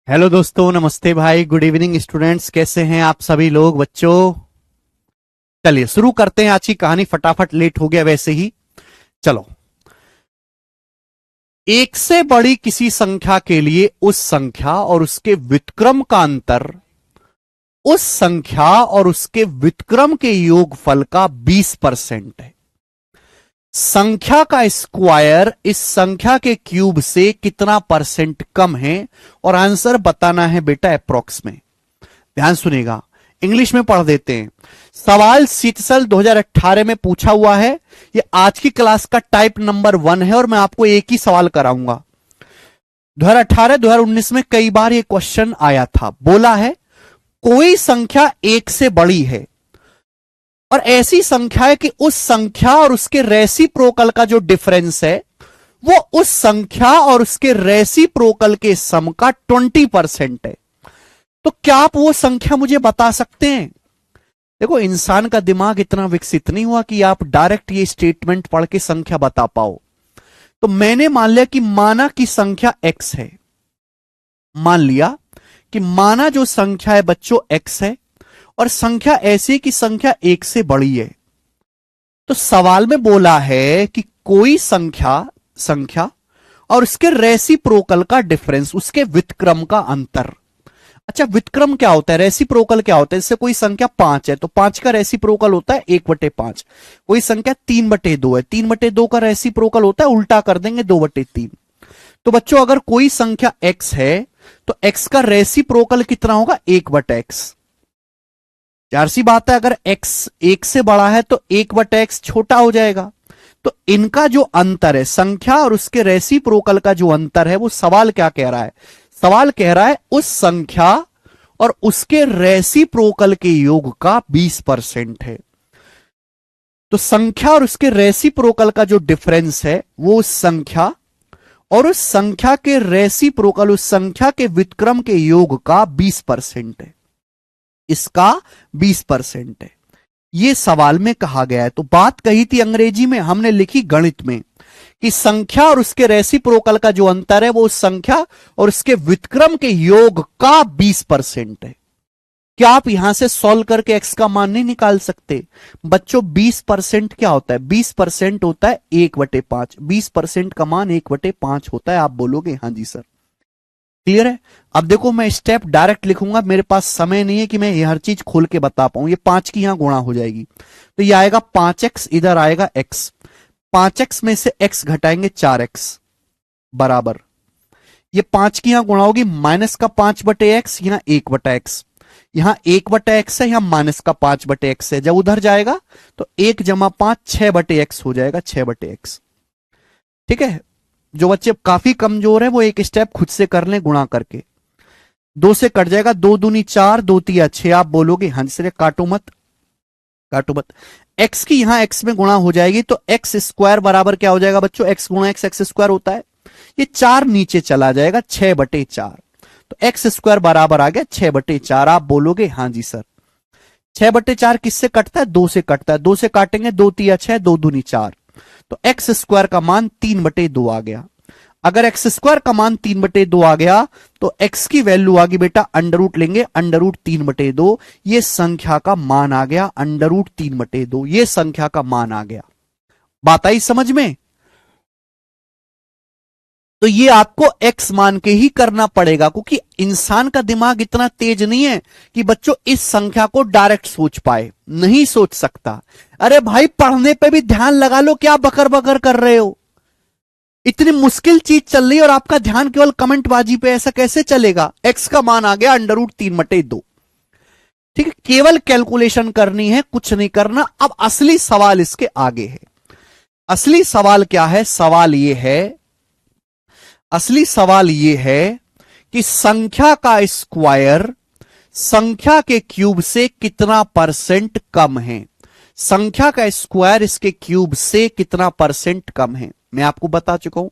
Hello दोस्तों, नमस्ते भाई, गुड इवनिंग स्टूडेंट्स। कैसे हैं आप सभी लोग बच्चों? चलिए शुरू करते हैं आज की कहानी फटाफट, लेट हो गया वैसे ही। चलो, एक से बड़ी किसी संख्या के लिए उस संख्या और उसके व्युत्क्रम का अंतर उस संख्या और उसके व्युत्क्रम के योगफल का 20% है। संख्या का स्क्वायर इस संख्या के क्यूब से कितना परसेंट कम है? और आंसर बताना है बेटा अप्रोक्स में। ध्यान सुनेगा, इंग्लिश में पढ़ देते हैं। सवाल सीतसल 2018 में पूछा हुआ है। ये आज की क्लास का टाइप नंबर 1 है और मैं आपको एक ही सवाल कराऊंगा। 2018 2019 में कई बार ये क्वेश्चन आया था। बोला है कोई संख्या एक से बड़ी है और ऐसी संख्या है कि उस संख्या और उसके रेसिप्रोकल का जो डिफरेंस है वो उस संख्या और उसके रेसिप्रोकल के सम का 20% है। तो क्या आप वो संख्या मुझे बता सकते हैं? देखो, इंसान का दिमाग इतना विकसित नहीं हुआ कि आप डायरेक्ट ये स्टेटमेंट पढ़ के संख्या बता पाओ। तो मैंने मान लिया कि माना की संख्या x है। मान लिया कि माना जो संख्या है बच्चों x है और संख्या ऐसी कि संख्या एक से बड़ी है। तो सवाल में बोला है कि कोई संख्या संख्या और उसके रेसिप्रोकल का डिफरेंस, उसके व्युत्क्रम का अंतर। अच्छा, व्युत्क्रम क्या होता है, रेसिप्रोकल क्या होता है? जैसे कोई संख्या 5 है तो 5 का रेसिप्रोकल होता है 1/5। कोई संख्या 3/2 है, 3/2 का रेसिप्रोकल होता है, उल्टा कर देंगे 2/3। तो बच्चों अगर कोई संख्या x है तो x का रेसिप्रोकल कितना होगा? 1/x। यार सी बात है, अगर x 1 से बड़ा है तो 1/x छोटा हो जाएगा। तो इनका जो अंतर है, संख्या और उसके रेसिप्रोकल का जो अंतर है, वो सवाल क्या कह रहा है? सवाल कह रहा है उस संख्या और उसके रेसिप्रोकल के योग का 20% है। तो संख्या और उसके रेसिप्रोकल का जो डिफरेंस है वो उस संख्या और उस संख्या के रेसिप्रोकल, उस संख्या के व्युत्क्रम के योग का 20% है। इसका 20% है। ये सवाल में कहा गया है। तो बात कही थी अंग्रेजी में, हमने लिखी गणित में कि संख्या और उसके रेसिप्रोकल का जो अंतर है वो उस संख्या और उसके व्युत्क्रम के योग का 20% है। क्या आप यहां से सॉल्व करके x का मान नहीं निकाल सकते? बच्चों 20% क्या होता है? 20% होता है 1/5। 20% का मान 1/5 होता है। आप बोलोगे हाँ जी सर। क्लियर है? अब देखो, मैं स्टेप डायरेक्ट लिखूंगा, मेरे पास समय नहीं है कि मैं ये हर चीज खोल के बता पाऊं। ये 5 की यहां गुणा हो जाएगी तो ये आएगा 5x, इधर आएगा x। 5x में से x घटाएंगे 4x बराबर, ये 5 की यहां गुणा होगी, माइनस का 5/x, यहां 1/x। यहां 1/x है, यहां माइनस का 5/x है। जब उधर जाएगा तो 1 जमा 5 6/x हो जाएगा, 6/x। ठीक है? जो बच्चे काफी कमजोर है वो एक स्टेप खुद से कर लें गुणा करके। 2 से कट जाएगा, 2 दूनी 4, 2 तिया 6। आप बोलोगे हाँ जी, काटो मत, काटो मत। x की यहां x में गुणा हो जाएगी तो x स्क्वायर बराबर क्या हो जाएगा बच्चों? x गुणा x स्क्वायर होता है। ये 4 नीचे चला जाएगा, 6/4। तो x स्क्वायर बराबर आ गया 6/4। आप बोलोगे हाँ जी सर। 6/4 किससे कटता है? 2 से कटता है। 2 से काटेंगे, 2 तिया 6, 2 दूनी 4। तो एक्स स्क्वायर का मान 3/2 आ गया। अगर एक्स स्क्वायर का मान 3/2 आ गया तो एक्स की वैल्यू आ गई बेटा, अंडर रूट लेंगे, अंडर रूट 3/2। ये संख्या का मान आ गया अंडर रूट 3/2। ये संख्या का मान आ गया। बात आई समझ में? तो ये आपको एक्स मान के ही करना पड़ेगा, क्योंकि इंसान का दिमाग इतना तेज नहीं है कि बच्चों इस संख्या को डायरेक्ट सोच पाए। नहीं सोच सकता। अरे भाई, पढ़ने पे भी ध्यान लगा लो, क्या बकर बकर कर रहे हो? इतनी मुश्किल चीज चल रही है और आपका ध्यान केवल कमेंट बाजी पे, ऐसा कैसे चलेगा? एक्स का मान आ गया अंडर रूट 3/2। ठीक है, केवल कैलकुलेशन करनी है, कुछ नहीं करना। अब असली सवाल इसके आगे है। असली सवाल क्या है? सवाल ये है, असली सवाल ये है कि संख्या का स्क्वायर संख्या के क्यूब से कितना परसेंट कम है? संख्या का स्क्वायर इसके क्यूब से कितना परसेंट कम है? मैं आपको बता चुका हूं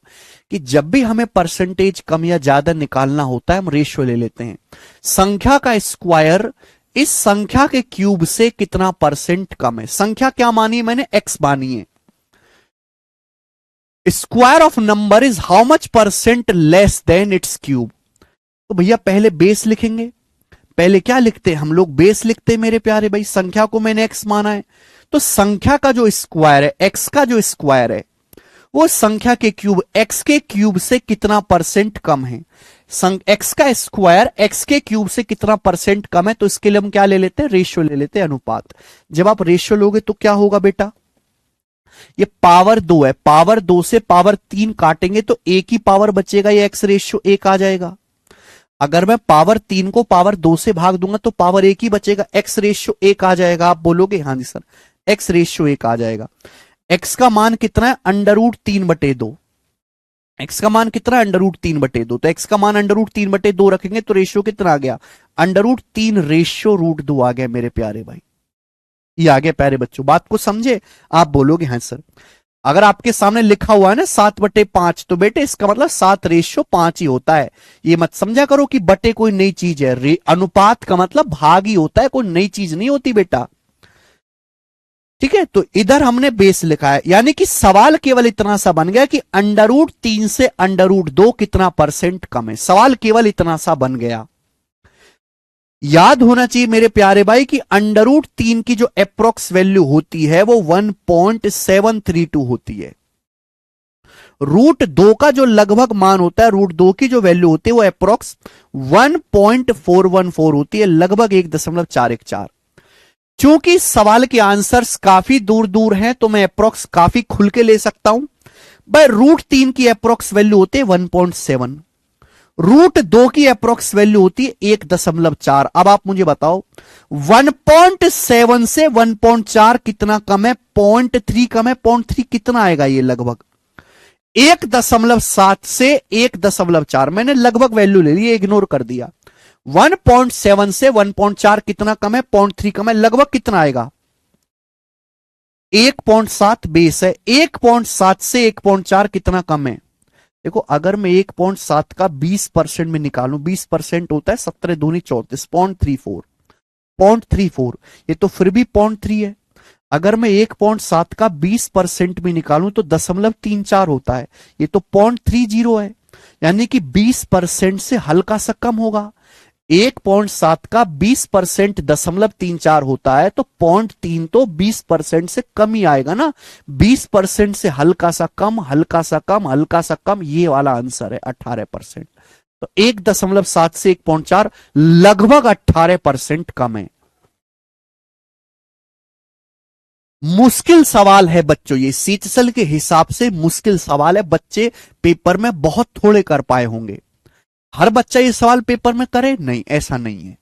कि जब भी हमें परसेंटेज कम या ज्यादा निकालना होता है हम रेशियो ले लेते हैं। संख्या का स्क्वायर इस संख्या के क्यूब से कितना परसेंट कम है? संख्या क्या मानी है मैंने? एक्स मानी है। Square of number is how much percent less than it's cube. तो भैया पहले बेस लिखेंगे। पहले क्या लिखते हैं हम लोग? बेस लिखते हैं मेरे प्यारे भाई। संख्या को मैंने एक्स माना है, तो संख्या का जो स्क्वायर है, एक्स का जो स्क्वायर है, वो संख्या के क्यूब, एक्स के क्यूब से कितना परसेंट कम है। एक्स का स्क्वायर एक्स के क्यूब से कितना परसेंट कम है, तो इसके लिए हम क्या ले लेते हैं? रेशियो ले लेते हैं, अनुपात। जब आप रेशियो लोगे तो क्या होगा बेटा? ये पावर 2 है, पावर 2 से पावर 3 काटेंगे तो एक ही पावर बचेगा, ये एक्स रेशियो 1 आ जाएगा। अगर मैं पावर 3 को पावर 2 से भाग दूंगा तो पावर 1 ही बचेगा, एक्स रेशियो 1 आ जाएगा। आप बोलोगे हाँ जी सर, एक्स रेशियो 1 आ जाएगा। एक्स का मान कितना है? √3/2। एक्स का मान कितना है? √3/2। तो एक्स का मान √3/2 रखेंगे तो रेशियो कितना आ गया? √3 रेशियो √2 आ गया मेरे प्यारे भाई। ये आ गया प्यारे बच्चों, बात को समझे? आप बोलोगे हाँ सर। अगर आपके सामने लिखा हुआ है ना 7/5, तो बेटे इसका मतलब 7:5 ही होता है। ये मत समझा करो कि बटे कोई नई चीज है। अनुपात का मतलब भाग ही होता है, कोई नई चीज नहीं होती बेटा। ठीक है, तो इधर हमने बेस लिखा है, यानी कि सवाल केवल इतना सा बन गया कि √3 से √2 कितना परसेंट कम है। सवाल केवल इतना सा बन गया। याद होना चाहिए मेरे प्यारे भाई कि √3 की जो अप्रोक्स वैल्यू होती है वो 1.732 होती है। √2 का जो लगभग मान होता है, √2 की जो वैल्यू होती है वो अप्रोक्स 1.414 होती है, लगभग 1.414। क्योंकि सवाल के आंसर्स काफी दूर दूर हैं तो मैं अप्रोक्स काफी खुल के ले सकता हूं। भाई √3 की अप्रोक्स वैल्यू होती है 1.7, √2 की अप्रोक्स वैल्यू होती है 1.4। अब आप मुझे बताओ 1.7 से 1.4 कितना कम है? 0.3 कम है। 0.3 कितना आएगा? ये लगभग 1.7 से 1.4। मैंने लगभग वैल्यू ले ली, इग्नोर कर दिया। 1.7 से 1.4 कितना कम है? 0.3 कम है। लगभग कितना आएगा? 1.7 बेस है। 1.7 से 1.4 कितना कम है? देखो अगर मैं 1.7 का 20% में निकालूं, 20% होता है 17 दूनी 34, 0.34, ये तो फिर भी 0.3 है। अगर मैं 1.7 का 20% में निकालूं तो 0.34 होता है, ये तो 0.30 है, यानी कि 20% से हल्का सा कम होगा। 1.7 का 20% 0.34 होता है, तो 0.3 तो 20% से कम ही आएगा ना। 20% से हल्का सा कम, हल्का सा कम, हल्का सा कम, ये वाला आंसर है 18%। तो 1.7 से 1.4 लगभग 18% कम है। मुश्किल सवाल है बच्चों, ये सीचसल के हिसाब से मुश्किल सवाल है। बच्चे पेपर में बहुत थोड़े कर पाए होंगे। हर बच्चा ये सवाल पेपर में करे? नहीं, ऐसा नहीं है।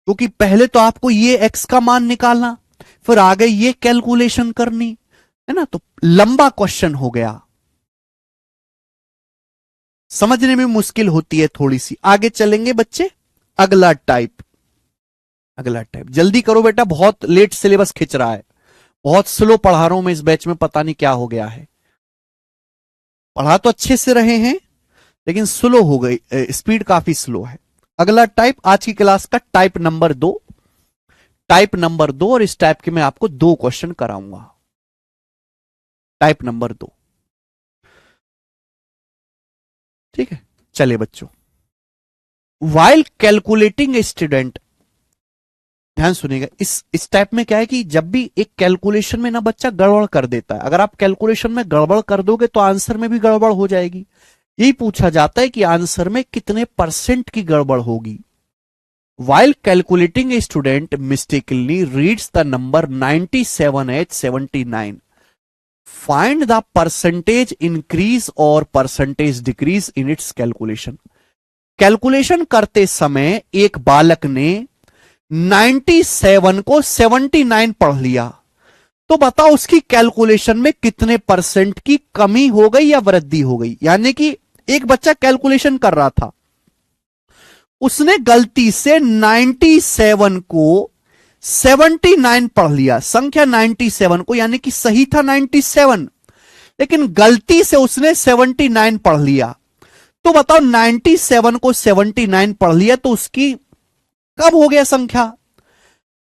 क्योंकि पहले तो आपको ये एक्स का मान निकालना, फिर आगे ये कैलकुलेशन करनी है ना, तो लंबा क्वेश्चन हो गया, समझने में मुश्किल होती है थोड़ी सी। आगे चलेंगे बच्चे, अगला टाइप। अगला टाइप जल्दी करो बेटा, बहुत लेट सिलेबस खिंच रहा है, बहुत स्लो पढ़ा रहा हूं मैं इस बैच में, पता नहीं क्या हो गया है। पढ़ा तो अच्छे से रहे हैं लेकिन स्लो हो गई, स्पीड काफी स्लो है। अगला टाइप आज की क्लास का टाइप नंबर 2, टाइप नंबर 2, और इस टाइप के मैं आपको 2 क्वेश्चन कराऊंगा। टाइप नंबर 2, ठीक है। चलिए बच्चों, वाइल कैलकुलेटिंग स्टूडेंट, ध्यान सुनिएगा। इस टाइप में क्या है कि जब भी एक कैलकुलेशन में ना बच्चा गड़बड़ कर देता है, अगर आप कैलकुलेशन में गड़बड़ कर दोगे तो आंसर में भी गड़बड़ हो जाएगी। यही पूछा जाता है कि आंसर में कितने परसेंट की गड़बड़ होगी। While calculating, a student mistakenly reads the number 97 at 79. Find the percentage increase or percentage decrease in its calculation. Calculation करते समय एक बालक ने 97 को 79 पढ़ लिया, तो बताओ उसकी कैलकुलेशन में कितने परसेंट की कमी हो गई या वृद्धि हो गई। यानी कि एक बच्चा कैलकुलेशन कर रहा था, उसने गलती से 97 को 79 पढ़ लिया, संख्या 97 को, यानी कि सही था 97, लेकिन गलती से उसने 79 पढ़ लिया। तो बताओ 97 को 79 पढ़ लिया तो उसकी कब हो गया संख्या?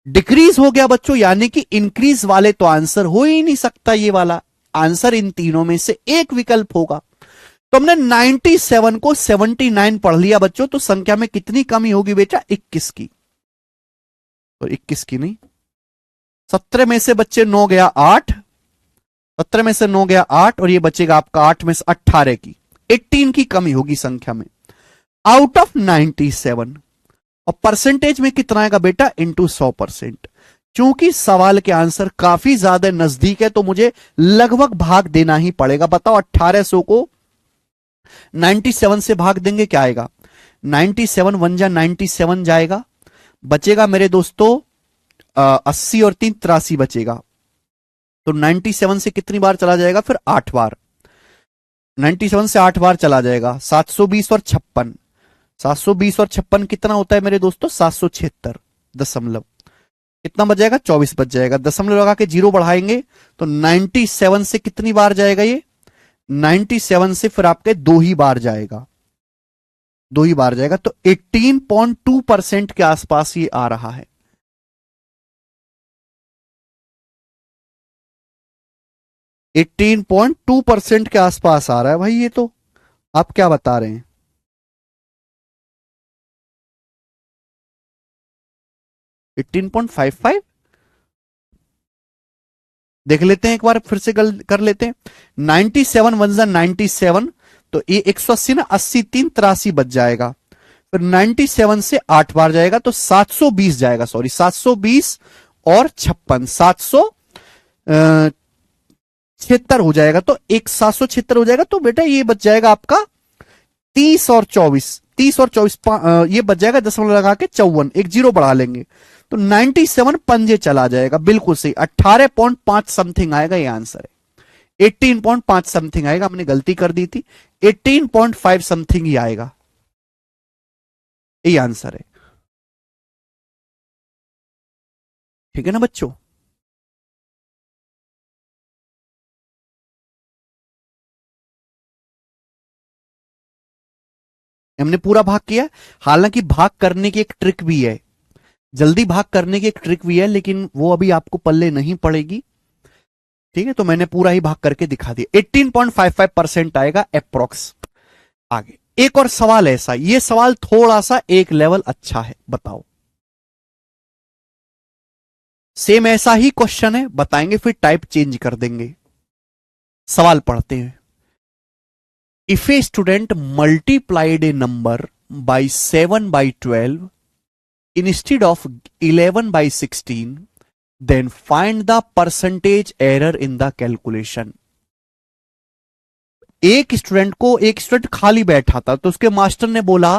डिक्रीज हो गया बच्चों, यानी कि इंक्रीज वाले तो आंसर हो ही नहीं सकता ये वाला। आंसर इन तीनों में से एक विकल्प होगा। तो हमने 97 को 79 पढ़ लिया बच्चों, तो संख्या में कितनी कमी होगी बेटा? 21 की। तो 21 की नहीं, 17 में से बच्चे 9 गया 8, 17 में से 9 गया 8, और ये बचेगा आपका 8 में से 18 की, 18 की कमी होगी संख्या में आउट ऑफ 97। और परसेंटेज में कितना आएगा बेटा? इंटू 100%। चूंकि सवाल के आंसर काफी ज्यादा नजदीक है तो मुझे लगभग भाग देना ही पड़ेगा। बताओ 1800 को 97 से भाग देंगे, क्या आएगा? 97 1 जा 97 जाएगा, बचेगा मेरे दोस्तों 80 और 3 83 बचेगा। तो 97 से कितनी बार चला जाएगा? फिर 8 बार। 97 से 8 बार चला जाएगा। 720 और 56, 720 और 56 कितना होता है मेरे दोस्तों? 776 दशमलव, कितना बच जाएगा? 24 बच जाएगा। दशमलव लगा के जीरो बढ़ाएंगे तो 97 से कितनी बार जाएगा ये? 97 से फिर आपके 2 ही बार जाएगा, 2 ही बार जाएगा। तो 18.2% के आसपास ये आ रहा है। एटीन 18.2% के आसपास आ रहा है भाई ये तो। आप क्या बता रहे हैं? 18.55 देख लेते हैं एक बार, फिर से कर लेते हैं। 97 1 जा 97, तो ये 180 ना, 80 3 83 बच जाएगा। फिर 97 से 8 बार जाएगा तो 720 जाएगा, सॉरी 720 और 56 776 हो जाएगा। तो एक 776 हो जाएगा। तो बेटा ये बच जाएगा आपका 30 और 24, 30 और 24 ये बच जाएगा, दशमलव लगा के 54, एक जीरो बढ़ा लेंगे तो 97 पंजे चला जाएगा। बिल्कुल सही, 18.5 समथिंग आएगा ये आंसर है। 18.5 समथिंग आएगा, हमने गलती कर दी थी, 18.5 समथिंग ही आएगा, ये आंसर है। ठीक है ना बच्चों? हमने पूरा भाग किया। हालांकि भाग करने की एक ट्रिक भी है, जल्दी भाग करने की एक ट्रिक भी है, लेकिन वो अभी आपको पल्ले नहीं पड़ेगी। ठीक है, तो मैंने पूरा ही भाग करके दिखा दिया। 18.55% आएगा अप्रोक्स। आगे एक और सवाल ऐसा, ये सवाल थोड़ा सा एक लेवल अच्छा है, बताओ। सेम ऐसा ही क्वेश्चन है, बताएंगे फिर टाइप चेंज कर देंगे। सवाल पढ़ते हैं। If a student multiplied A number by 7/12 instead of 11/16, then find the percentage error in the calculation। एक स्टूडेंट खाली बैठा था, तो उसके मास्टर ने बोला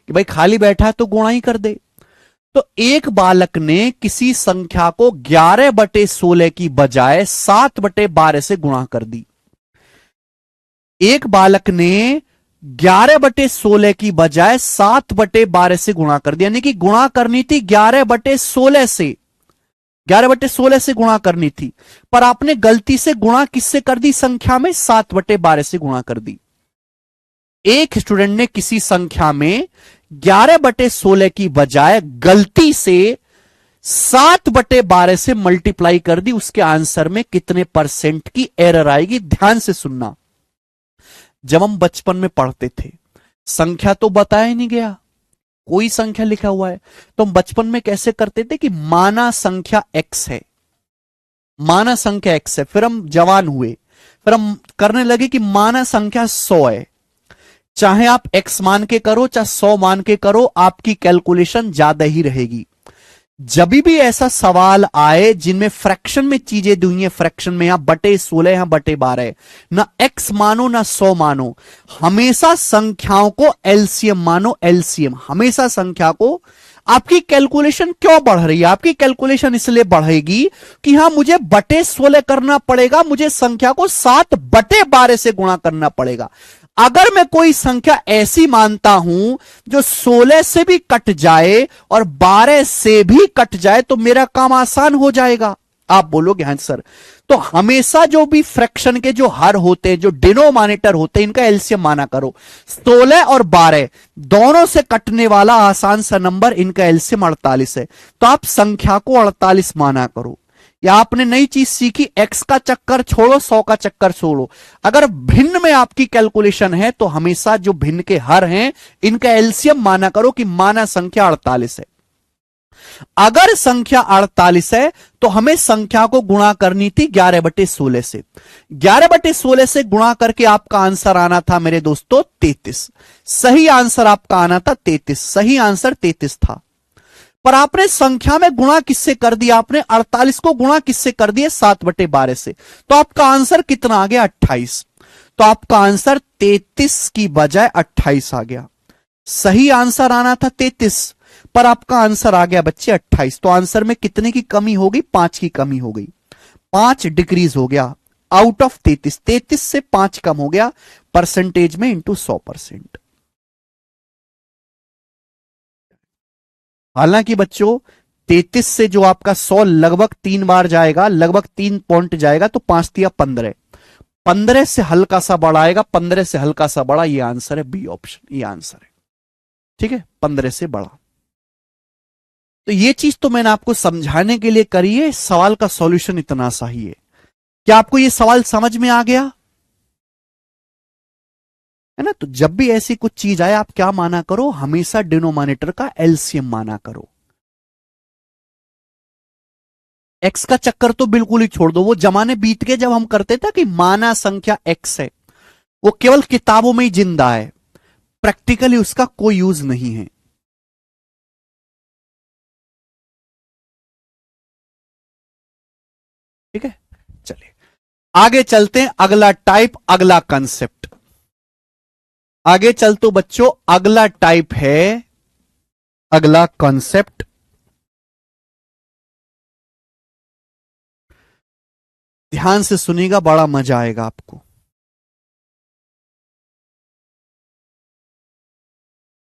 कि भाई खाली बैठा है तो गुणा ही कर दे। तो एक बालक ने किसी संख्या को 11/16 की बजाय 7/12 से गुणा कर दी। एक बालक ने 11/16 की बजाय 7/12 से गुणा कर दिया, यानी कि गुणा करनी थी 11/16 से, 11/16 से गुणा करनी थी, पर आपने गलती से गुणा किससे कर दी? संख्या में 7/12 से गुणा कर दी। एक स्टूडेंट ने किसी संख्या में 11/16 की बजाय गलती से 7/12 से मल्टीप्लाई कर दी। उसके आंसर में कितने परसेंट की एरर आएगी? ध्यान से सुनना। जब हम बचपन में पढ़ते थे, संख्या तो बताया नहीं गया, कोई संख्या लिखा हुआ है, तो हम बचपन में कैसे करते थे कि माना संख्या x है, माना संख्या x है। फिर हम जवान हुए, फिर हम करने लगे कि माना संख्या 100 है। चाहे आप x मान के करो चाहे 100 मान के करो, आपकी कैलकुलेशन ज्यादा ही रहेगी। जब भी ऐसा सवाल आए जिनमें फ्रैक्शन में चीजें दी हुई हैं, फ्रैक्शन में यहां बटे 16 यहां बटे 12, ना x मानो ना 100 मानो, हमेशा संख्याओं को एलसीएम मानो, एलसीएम। हमेशा संख्या को, आपकी कैलकुलेशन क्यों बढ़ रही है? आपकी कैलकुलेशन इसलिए बढ़ेगी कि हां मुझे बटे 16 करना पड़ेगा, मुझे संख्या को 7/12 से गुणा करना पड़ेगा। अगर मैं कोई संख्या ऐसी मानता हूं जो 16 से भी कट जाए और 12 से भी कट जाए तो मेरा काम आसान हो जाएगा। आप बोलोगे हाँ सर, तो हमेशा जो भी फ्रैक्शन के जो हर होते हैं, जो डिनोमिनेटर होते हैं, इनका एलसीएम माना करो। 16 और 12 दोनों से कटने वाला आसान सा नंबर, इनका एलसीएम 48 है, तो आप संख्या को 48 माना करो। या आपने नई चीज सीखी, एक्स का चक्कर छोड़ो 100 का चक्कर छोड़ो, अगर भिन्न में आपकी कैलकुलेशन है तो हमेशा जो भिन्न के हर हैं इनका एलसीएम माना करो कि माना संख्या 48 है। अगर संख्या 48 है तो हमें संख्या को गुणा करनी थी 11/16 से। 11/16 से गुणा करके आपका आंसर आना था मेरे दोस्तों 33। सही आंसर आपका आना था 33, सही आंसर 33 था। पर आपने संख्या में गुणा किससे कर दिया? आपने 48 को गुणा किससे कर दिया? 7/12 से। तो आपका आंसर कितना आ गया? 28। तो आपका आंसर 33 की बजाय 28 आ गया। सही आंसर आना था 33, पर आपका आंसर आ गया बच्चे 28। तो आंसर में कितने की कमी हो गई? 5 की कमी हो गई। 5 डिक्रीज हो गया आउट ऑफ 33। 33 से 5 कम हो गया परसेंटेज में इंटू 100%। हालांकि बच्चों 33 से जो आपका 100 लगभग 3 बार जाएगा, लगभग 3 पॉइंट जाएगा, तो 5 दिया 15। 15 से हल्का सा बड़ा आएगा, 15 से हल्का सा बड़ा, ये आंसर है बी ऑप्शन, ये आंसर है। ठीक है, 15 से बड़ा। तो ये चीज तो मैंने आपको समझाने के लिए करी है। सवाल का सॉल्यूशन इतना सा ही है। क्या आपको ये सवाल समझ में आ गया है ना? तो जब भी ऐसी कुछ चीज आए आप क्या माना करो? हमेशा डिनोमिनेटर का एलसीएम माना करो। एक्स का चक्कर तो बिल्कुल ही छोड़ दो, वो जमाने बीत गए जब हम करते थे कि माना संख्या एक्स है। वो केवल किताबों में ही जिंदा है, प्रैक्टिकली उसका कोई यूज नहीं है। ठीक है, चलिए आगे चलते हैं। अगला टाइप, अगला कंसेप्ट। आगे चलते बच्चों, अगला टाइप है, अगला कॉन्सेप्ट ध्यान से सुनिएगा, बड़ा मजा आएगा आपको।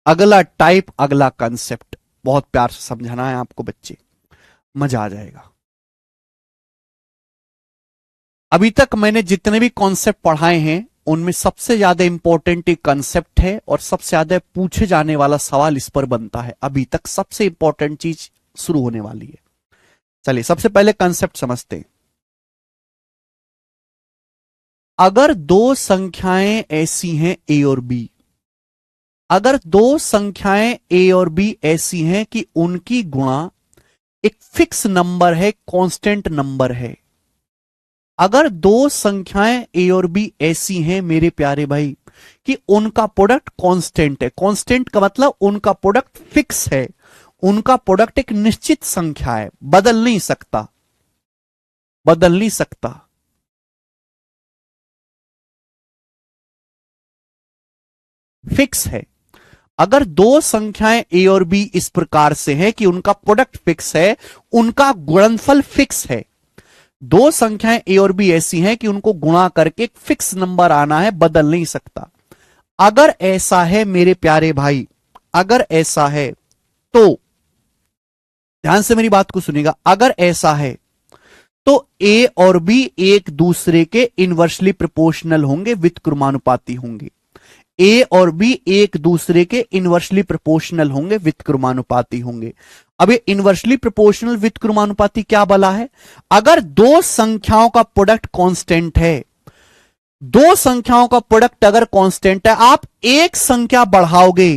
अगला टाइप, अगला कंसेप्ट बहुत प्यार से समझाना है आपको बच्चे, मजा आ जाएगा। अभी तक मैंने जितने भी कॉन्सेप्ट पढ़ाए हैं उनमें सबसे ज्यादा इंपॉर्टेंट एक कंसेप्ट है और सबसे ज्यादा पूछे जाने वाला सवाल इस पर बनता है। अभी तक सबसे इंपॉर्टेंट चीज शुरू होने वाली है। चलिए सबसे पहले कंसेप्ट समझते हैं। अगर दो संख्याएं ऐसी हैं ए और बी, अगर दो संख्याएं ए और बी ऐसी हैं कि उनकी गुणा एक फिक्स नंबर है, कांस्टेंट नंबर है। अगर दो संख्याएं ए और बी ऐसी हैं मेरे प्यारे भाई कि उनका प्रोडक्ट कांस्टेंट है, कांस्टेंट का मतलब उनका प्रोडक्ट फिक्स है, उनका प्रोडक्ट एक निश्चित संख्या है, बदल नहीं सकता, बदल नहीं सकता। फिक्स है। अगर दो संख्याएं ए और बी इस प्रकार से हैं कि उनका प्रोडक्ट फिक्स है, उनका गुणनफल फिक्स है। दो संख्याएं ए और बी ऐसी हैं कि उनको गुणा करके एक फिक्स नंबर आना है, बदल नहीं सकता। अगर ऐसा है मेरे प्यारे भाई, अगर ऐसा है तो ध्यान से मेरी बात को सुनिएगा। अगर ऐसा है तो ए और बी एक दूसरे के इनवर्सली प्रोपोर्शनल होंगे, व्युत्क्रमानुपाती होंगे। ए और बी एक दूसरे के इनवर्सली प्रोपोर्शनल होंगे, व्युत्क्रमानुपाती होंगे। अब ये इनवर्सली प्रोपोर्शनल व्युत्क्रमानुपाती क्या बला है? अगर दो संख्याओं का प्रोडक्ट कांस्टेंट है, दो संख्याओं का प्रोडक्ट अगर कांस्टेंट है, आप एक संख्या बढ़ाओगे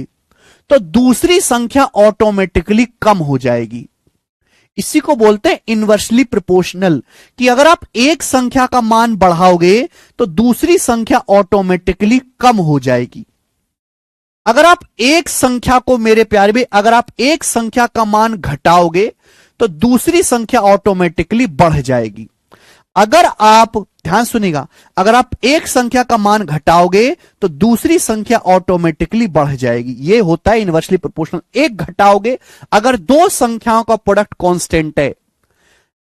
तो दूसरी संख्या ऑटोमेटिकली कम हो जाएगी। इसी को बोलते हैं इनवर्सली प्रोपोर्शनल, कि अगर आप एक संख्या का मान बढ़ाओगे तो दूसरी संख्या ऑटोमेटिकली कम हो जाएगी। अगर आप एक संख्या को मेरे प्यारे भाई, अगर आप एक संख्या का मान घटाओगे तो दूसरी संख्या ऑटोमेटिकली बढ़ जाएगी। अगर आप ध्यान सुनिएगा, अगर आप एक संख्या का मान घटाओगे तो दूसरी संख्या ऑटोमेटिकली बढ़ जाएगी। यह होता है इनवर्सली प्रोपोर्शनल। एक घटाओगे, अगर दो संख्याओं का प्रोडक्ट कांस्टेंट है,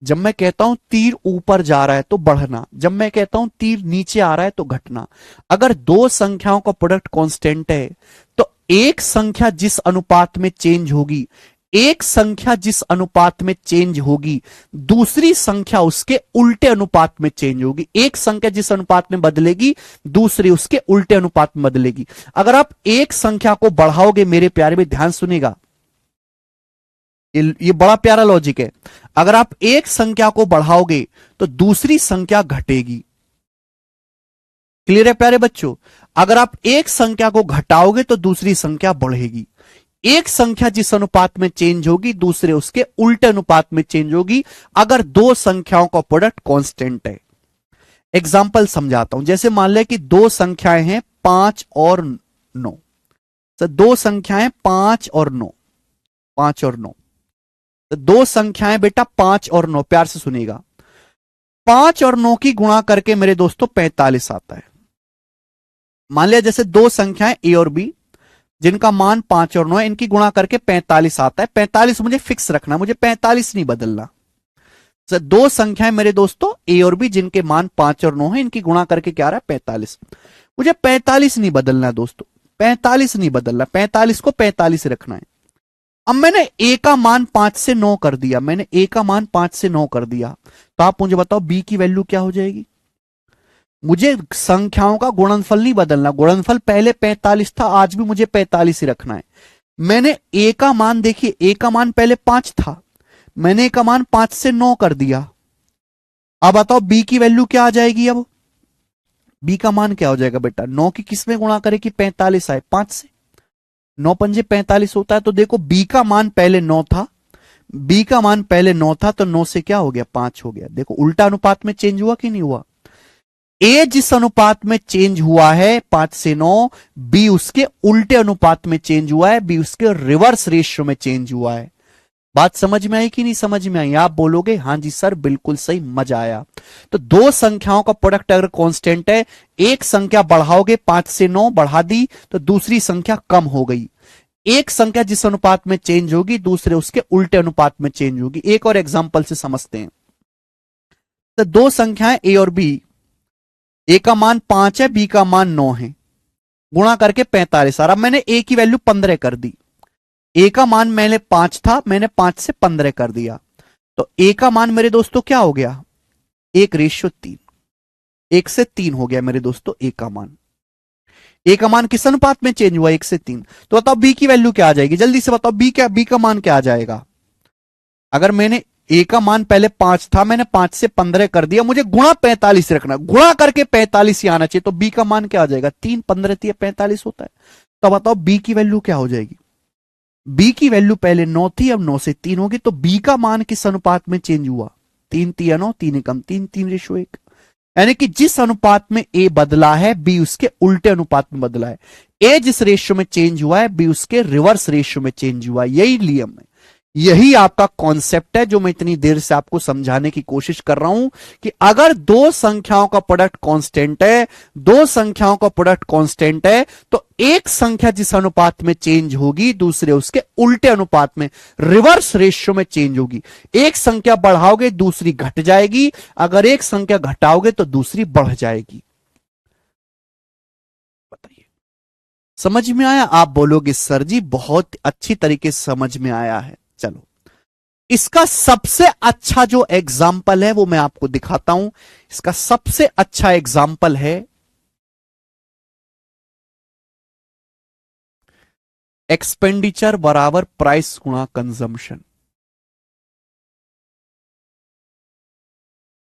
जब मैं कहता हूं तीर ऊपर जा रहा है तो बढ़ना, जब मैं कहता हूं तीर नीचे आ रहा है तो घटना। अगर दो संख्याओं का प्रोडक्ट कांस्टेंट है तो एक संख्या जिस अनुपात में चेंज होगी, एक संख्या जिस अनुपात में चेंज होगी, दूसरी संख्या उसके उल्टे अनुपात में चेंज होगी। एक संख्या जिस अनुपात में बदलेगी, दूसरी उसके उल्टे अनुपात में बदलेगी। अगर आप एक संख्या को बढ़ाओगे मेरे प्यारे में, ध्यान सुनेगा, ये बड़ा प्यारा लॉजिक है। अगर आप एक संख्या को बढ़ाओगे तो दूसरी संख्या घटेगी। क्लियर है प्यारे बच्चों? अगर आप एक संख्या को घटाओगे तो दूसरी संख्या बढ़ेगी। एक संख्या जिस अनुपात में चेंज होगी दूसरे उसके उल्टे अनुपात में चेंज होगी अगर दो संख्याओं का प्रोडक्ट कांस्टेंट है। एग्जाम्पल समझाता हूं। जैसे मान लें कि दो संख्याएं हैं 5 और 9। तो दो संख्याएं 5 और 9, 5 और 9। तो दो संख्याएं बेटा 5 और 9, प्यार से सुनिएगा। 5 और 9 की गुणा करके मेरे दोस्तों 45 आता है। मान लिया जैसे दो संख्याएं ए और बी जिनका मान 5 और 9 है, इनकी गुणा करके 45 आता है। 45 मुझे फिक्स रखना, मुझे 45 नहीं बदलना। तो दो संख्याएं मेरे दोस्तों ए और बी जिनके मान 5 और 9 है, इनकी गुणा करके क्या आ रहा है 45। मुझे 45 नहीं बदलना दोस्तों, 45 नहीं बदलना, 45 को 45 रखना है। अब मैंने ए का मान 5 से 9 कर दिया, मैंने ए का मान 5 से 9 कर दिया, तो आप मुझे बताओ बी की वैल्यू क्या हो जाएगी? मुझे संख्याओं का गुणनफल नहीं बदलना, गुणनफल पहले 45 था, आज भी मुझे 45 ही रखना है। मैंने ए का मान देखिए, ए का मान पहले 5 था, मैंने ए का मान 5 से 9 कर दिया। अब बताओ बी की वैल्यू क्या आ जाएगी? अब बी का मान क्या हो जाएगा बेटा? 9 की किस में गुणा करे कि 45 आए? 5 से। 9 पंजे 45 होता है। तो देखो बी का मान पहले 9 था, बी का मान पहले 9 था, तो 9 से क्या हो गया? 5 हो गया। देखो उल्टा अनुपात में चेंज हुआ कि नहीं हुआ? ए जिस अनुपात में चेंज हुआ है 5 से 9, बी उसके उल्टे अनुपात में चेंज हुआ है, बी उसके रिवर्स रेशियो में चेंज हुआ है। बात समझ में आई कि नहीं समझ में आई? आप बोलोगे हां जी सर बिल्कुल सही, मजा आया। तो दो संख्याओं का प्रोडक्ट अगर कांस्टेंट है, एक संख्या बढ़ाओगे 5 से 9 बढ़ा दी तो दूसरी संख्या कम हो गई। एक संख्या जिस अनुपात में चेंज होगी दूसरे उसके उल्टे अनुपात में चेंज होगी। एक और एग्जांपल से समझते हैं। तो दो संख्याएं ए और बी, ए का मान 5 है, बी का मान 9 है, गुणा करके 45 आ रहा। मैंने ए की वैल्यू 15 कर दी। ए का मान मैंने 5 था, मैंने 5 से 15 कर दिया, तो ए का मान मेरे दोस्तों क्या हो गया? 1:3, 1 से 3 हो गया मेरे दोस्तों ए का मान। ए का मान किस अनुपात में चेंज हुआ? 1 से 3। तो बताओ बी की वैल्यू क्या आ जाएगी? जल्दी से बताओ बी का मान क्या आ जाएगा? अगर मैंने ए का मान पहले 5 था, मैंने 5 से 15 कर दिया, मुझे गुणा 45 रखना, गुणा करके 45 ही आना चाहिए, तो बी का मान क्या आ जाएगा? 3 15 45 होता है। तो बताओ बी की वैल्यू क्या हो जाएगी? बी की वैल्यू पहले 9 थी, अब 9 से 3 होगी, तो बी का मान किस अनुपात में चेंज हुआ? 3 3 9, 3 कम 3, 3:1। यानी कि जिस अनुपात में ए बदला है बी उसके उल्टे अनुपात में बदला है। ए जिस रेशियो में चेंज हुआ है बी उसके रिवर्स रेशियो में चेंज हुआ है। यही नियम है, यही आपका कॉन्सेप्ट है जो मैं इतनी देर से आपको समझाने की कोशिश कर रहा हूं कि अगर दो संख्याओं का प्रोडक्ट कांस्टेंट है, दो संख्याओं का प्रोडक्ट कांस्टेंट है, तो एक संख्या जिस अनुपात में चेंज होगी दूसरे उसके उल्टे अनुपात में रिवर्स रेशियो में चेंज होगी। एक संख्या बढ़ाओगे दूसरी घट जाएगी, अगर एक संख्या घटाओगे तो दूसरी बढ़ जाएगी। बताइए समझ में आया? आप बोलोगे सर जी बहुत अच्छी तरीके से समझ में आया है। चलो इसका सबसे अच्छा जो एग्जाम्पल है वो मैं आपको दिखाता हूं। इसका सबसे अच्छा एग्जाम्पल है एक्सपेंडिचर बराबर प्राइस गुणा कंजम्पशन।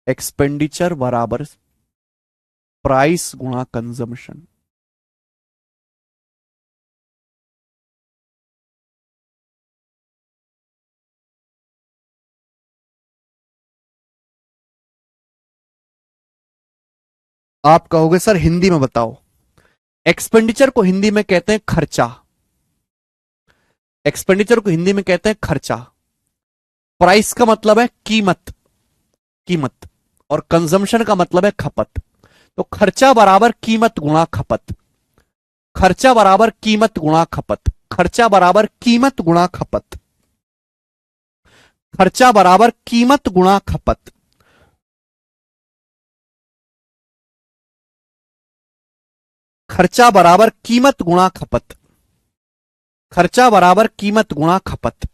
एक्सपेंडिचर बराबर प्राइस गुणा कंजम्पशन। आप कहोगे सर हिंदी में बताओ। एक्सपेंडिचर को हिंदी में कहते हैं खर्चा। एक्सपेंडिचर को हिंदी में कहते हैं खर्चा। प्राइस का मतलब है कीमत, कीमत, और कंजम्पशन का मतलब है खपत। तो खर्चा बराबर कीमत गुणा खपत, खर्चा बराबर कीमत गुणा खपत, खर्चा बराबर कीमत गुणा खपत, खर्चा बराबर कीमत गुणा खपत। खर्चा बराबर कीमत गुणा खपत, खर्चा बराबर कीमत गुणा खपत।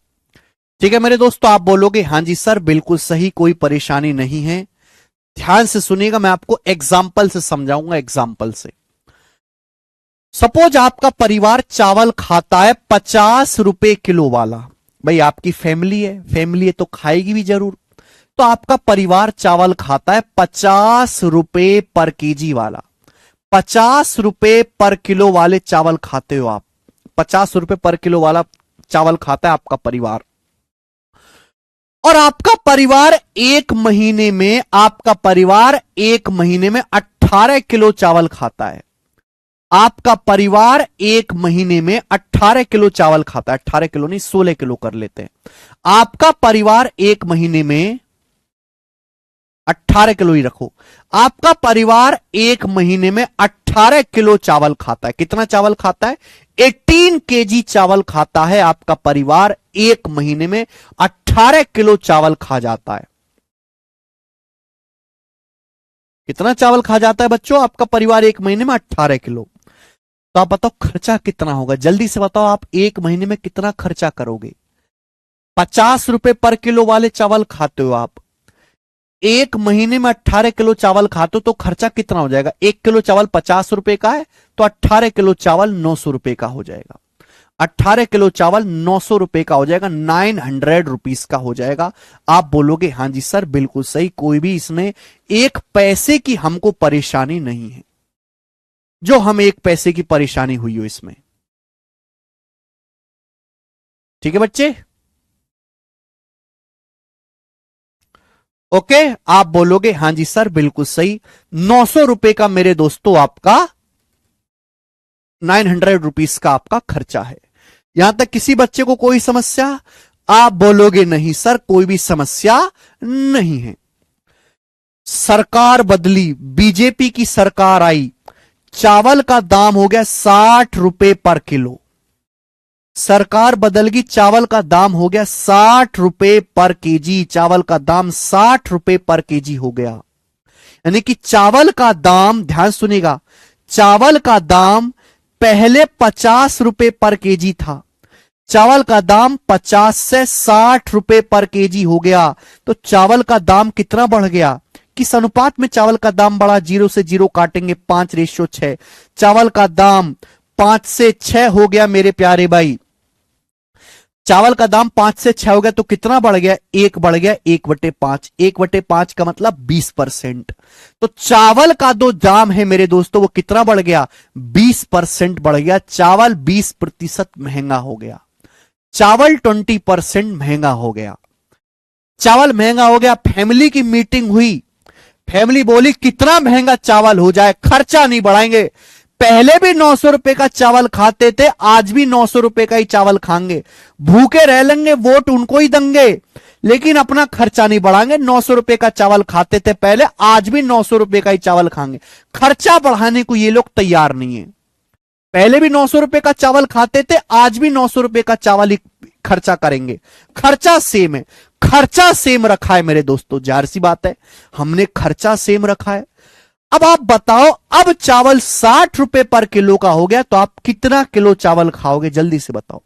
ठीक है मेरे दोस्तों, आप बोलोगे हां जी सर बिल्कुल सही, कोई परेशानी नहीं है। ध्यान से सुनिएगा, मैं आपको एग्जाम्पल से समझाऊंगा। एग्जाम्पल से सपोज आपका परिवार चावल खाता है 50 रुपए किलो वाला, भाई आपकी फैमिली है तो खाएगी भी जरूर। तो आपका परिवार चावल खाता है 50 रुपए पर केजी वाला, 50 रुपए पर किलो वाले चावल खाते हो आप, 50 रुपए पर किलो वाला चावल खाता है आपका परिवार। और आपका परिवार एक महीने में, आपका परिवार एक महीने में 18 किलो चावल खाता है। आपका परिवार एक महीने में 18 किलो चावल खाता है, 18 किलो नहीं 16 किलो कर लेते हैं। आपका परिवार एक महीने में 18 किलो ही रखो, आपका परिवार एक महीने में 18 किलो चावल खाता है। कितना चावल खाता है? 18 केजी चावल खाता है आपका परिवार, एक महीने में 18 किलो चावल खा जाता है। कितना चावल खा जाता है बच्चों आपका परिवार एक महीने में? 18 किलो। तो आप बताओ खर्चा कितना होगा, जल्दी से बताओ, आप एक महीने में कितना खर्चा करोगे? 50 रुपए पर किलो वाले चावल खाते हो आप, एक महीने में 18 किलो चावल खाते हो तो खर्चा कितना हो जाएगा? 1 किलो चावल 50 रुपए का है तो 18 किलो चावल 900 रुपए का हो जाएगा। 18 किलो चावल 900 रुपए का हो जाएगा, 900 रुपीस का हो जाएगा। आप बोलोगे हां जी सर बिल्कुल सही, कोई भी इसमें एक पैसे की हमको परेशानी नहीं है, जो हम एक पैसे की परेशानी हुई हो इसमें। ठीक है बच्चे? ओके, आप बोलोगे हां जी सर बिल्कुल सही, 900 रुपए का मेरे दोस्तों आपका 900 रुपीस का आपका खर्चा है। यहां तक किसी बच्चे को कोई समस्या? आप बोलोगे नहीं सर कोई भी समस्या नहीं है। सरकार बदली, बीजेपी की सरकार आई, चावल का दाम हो गया 60 रुपए पर किलो। सरकार बदल गई, चावल का दाम हो गया 60 रुपए पर केजी, चावल का दाम 60 रुपए पर केजी हो गया। यानी कि चावल का दाम, ध्यान सुनिएगा, चावल का दाम पहले 50 रुपए पर केजी था, चावल का दाम 50 से 60 रुपए पर केजी हो गया। तो चावल का दाम कितना बढ़ गया? किस अनुपात में चावल का दाम बढ़ा? 0 से 0 काटेंगे 5:6। चावल का दाम 5 से 6 हो गया मेरे प्यारे भाई, चावल का दाम 5 से 6 हो गया तो कितना बढ़ गया? 1 बढ़ गया, 1/5, 1/5 का मतलब 20%। तो चावल का जो दाम है मेरे दोस्तों वो कितना बढ़ गया? 20% बढ़ गया। चावल 20% महंगा हो गया, चावल 20% महंगा हो गया। चावल महंगा हो गया, फैमिली की मीटिंग हुई, फैमिली बोली कितना महंगा चावल हो जाए, खर्चा नहीं बढ़ाएंगे। पहले भी 900 रुपए का चावल खाते थे, आज भी 900 रुपए का ही चावल खाएंगे, भूखे रह लेंगे, वोट उनको ही देंगे, लेकिन अपना खर्चा नहीं बढ़ाएंगे। 900 रुपए का चावल खाते थे पहले, आज भी 900 रुपए का ही चावल खाएंगे। खर्चा बढ़ाने को ये लोग तैयार नहीं है। पहले भी 900 रुपए का चावल खाते थे, आज भी 900 रुपए का चावल ही खर्चा करेंगे। खर्चा सेम है, खर्चा सेम रखा है मेरे दोस्तों, जाहिर सी बात है हमने खर्चा सेम रखा है। अब आप बताओ, अब चावल 60 रुपए पर किलो का हो गया तो आप कितना किलो चावल खाओगे? जल्दी से बताओ,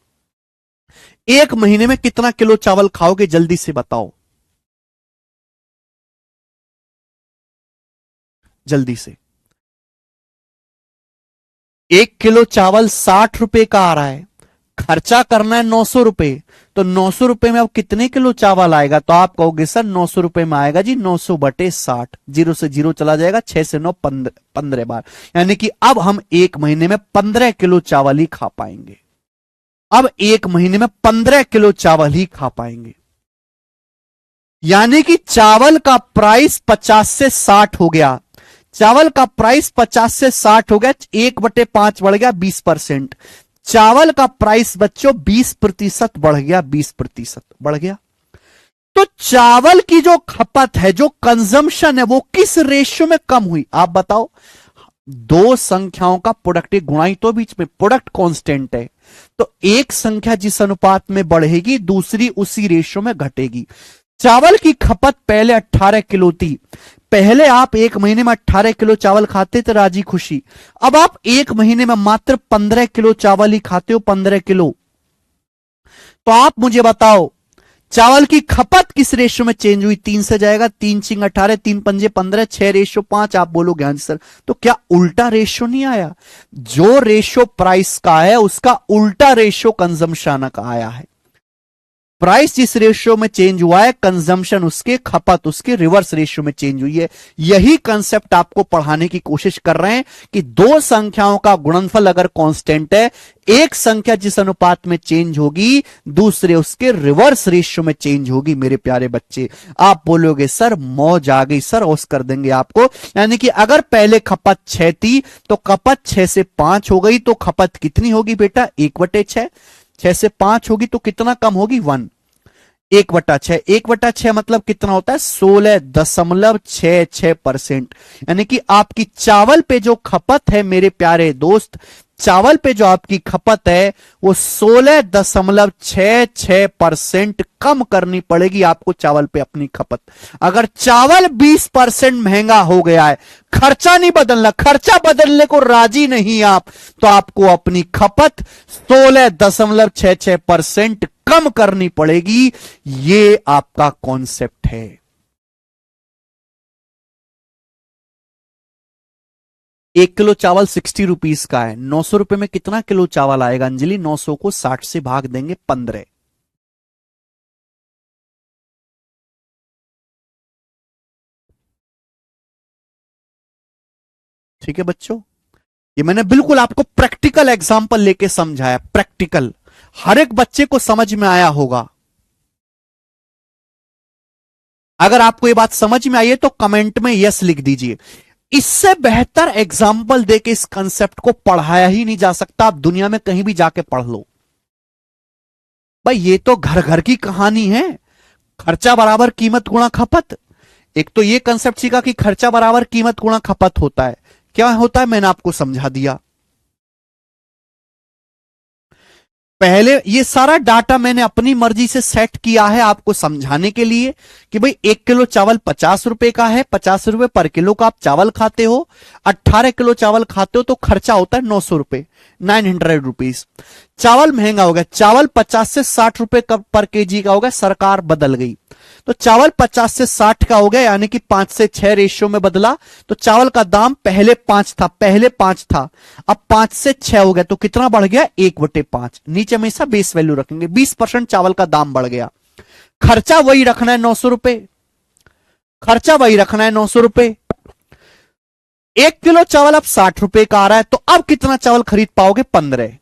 एक महीने में कितना किलो चावल खाओगे? जल्दी से बताओ, जल्दी से। 1 किलो चावल 60 रुपए का आ रहा है, खर्चा करना है 900 रुपए, तो 900 रुपए में अब कितने किलो चावल आएगा? तो आप कहोगे सर 900 रुपए में आएगा जी 900/60, 0 से 0 चला जाएगा, 6 से 9 15 बार, यानी कि अब हम एक महीने में 15 किलो चावल ही खा पाएंगे। अब एक महीने में 15 किलो चावल ही खा पाएंगे, यानी कि चावल का प्राइस 50 से 60 हो गया। चावल का प्राइस 50 से 60 हो गया, 1/5 बढ़ गया, 20%। चावल का प्राइस बच्चों 20% बढ़ गया, 20% बढ़ गया। तो चावल की जो खपत है, जो कंजम्पशन है, वो किस रेशियो में कम हुई? आप बताओ। दो संख्याओं का प्रोडक्ट, गुणाई तो बीच में प्रोडक्ट कांस्टेंट है, तो एक संख्या जिस अनुपात में बढ़ेगी दूसरी उसी रेशियो में घटेगी। चावल की खपत पहले 18 किलो थी, पहले आप एक महीने में 18 किलो चावल खाते थे राजी खुशी, अब आप एक महीने में मात्र 15 किलो चावल ही खाते हो, 15 किलो। तो आप मुझे बताओ चावल की खपत किस रेशियो में चेंज हुई? 3 से जाएगा, 3 × 18, 3 × 5 15, 6:5। आप बोलोगे हाँ सर, तो क्या उल्टा रेशियो नहीं आया? जो रेशियो प्राइस का है उसका उल्टा रेशियो कंजम्पशन का आया है। प्राइस जिस रेशियो में चेंज हुआ है, कंजम्पशन उसके, खपत उसके रिवर्स रेशियो में चेंज हुई है। यही कंसेप्ट आपको पढ़ाने की कोशिश कर रहे हैं कि दो संख्याओं का गुणनफल अगर कांस्टेंट है, एक संख्या जिस अनुपात में चेंज होगी दूसरे उसके रिवर्स रेशियो में चेंज होगी। मेरे प्यारे बच्चे, आप बोलोगे सर मौज आ गई सर, ओस कर देंगे आपको। यानी कि अगर पहले खपत 6 थी तो खपत 6 से 5 हो गई, तो खपत कितनी होगी बेटा? 1/6। 6 से 5 होगी तो कितना कम होगी? 1। 1/6। 1/6 मतलब कितना होता है? 16.66%। यानी कि आपकी चावल पे जो खपत है मेरे प्यारे दोस्त, चावल पे जो आपकी खपत है वो 16.66% कम करनी पड़ेगी आपको चावल पे अपनी खपत। अगर चावल 20% महंगा हो गया है, खर्चा नहीं बदलना, खर्चा बदलने को राजी नहीं आप, तो आपको अपनी खपत 16.66% कम करनी पड़ेगी। ये आपका कॉन्सेप्ट है। 1 किलो चावल 60 रुपीस का है, 900 रुपए में कितना किलो चावल आएगा अंजलि? 900 को 60 से भाग देंगे 15। ठीक है बच्चों, ये मैंने बिल्कुल आपको प्रैक्टिकल एग्जांपल लेके समझाया। प्रैक्टिकल, हर एक बच्चे को समझ में आया होगा। अगर आपको ये बात समझ में आई है तो कमेंट में यस लिख दीजिए। इससे बेहतर एग्जाम्पल देके इस कंसेप्ट को पढ़ाया ही नहीं जा सकता। आप दुनिया में कहीं भी जाके पढ़ लो भाई, ये तो घर घर की कहानी है। खर्चा बराबर कीमत गुणा खपत। एक तो ये कंसेप्ट सीखा कि खर्चा बराबर कीमत गुणा खपत होता है। क्या होता है मैंने आपको समझा दिया। पहले ये सारा डाटा मैंने अपनी मर्जी से सेट किया है आपको समझाने के लिए कि भाई 1 किलो चावल 50 रुपए का है, 50 रुपए पर किलो का आप चावल खाते हो। 18 किलो चावल खाते हो तो खर्चा होता है 900 रुपए, 900 रुपीज। चावल महंगा हो गया, चावल 50 से 60 रुपए पर केजी का हो गया, सरकार बदल गई तो चावल 50 से 60 का हो गया, यानी कि 5 से 6 रेशियो में बदला। तो चावल का दाम पहले 5 था, अब 5 से 6 हो गया तो कितना बढ़ गया? 1/5। नीचे हमेशा बेस वैल्यू रखेंगे। 20% चावल का दाम बढ़ गया। खर्चा वही रखना है 900 रुपए, खर्चा वही रखना है 900 रुपए। 1 किलो चावल अब 60 रुपए का आ रहा है, तो अब कितना चावल खरीद पाओगे? 15।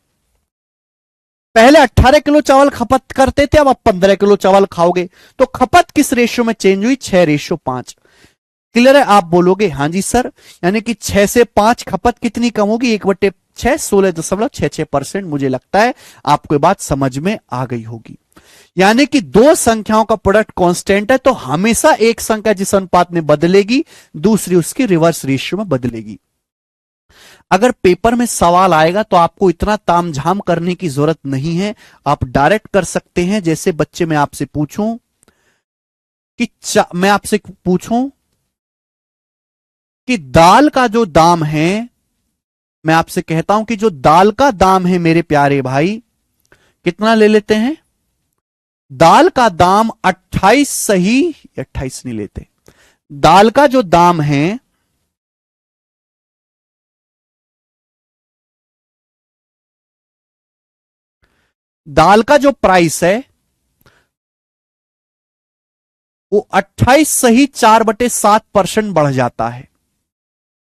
पहले 18 किलो चावल खपत करते थे, अब आप 15 किलो चावल खाओगे। तो खपत किस रेशियो में चेंज हुई? 6:5। क्लियर है? आप बोलोगे हां जी सर, यानी कि 6 से 5 खपत कितनी कम होगी? 1/6, 16.66%। मुझे लगता है आपको ये बात समझ में आ गई होगी। यानी कि दो संख्याओं का प्रोडक्ट कांस्टेंट है तो हमेशा एक संख्या जिस अनुपात में बदलेगी दूसरी उसकी रिवर्स रेशियो में बदलेगी। अगर पेपर में सवाल आएगा तो आपको इतना तामझाम करने की जरूरत नहीं है, आप डायरेक्ट कर सकते हैं। जैसे बच्चे मैं आपसे पूछूं कि दाल का जो दाम है, मैं आपसे कहता हूं कि जो दाल का दाम है मेरे प्यारे भाई, कितना ले लेते हैं? दाल का दाम 28 सही, 28 नहीं लेते। दाल का जो दाम है, दाल का जो प्राइस है वो 28 सही 4/7% बढ़ जाता है।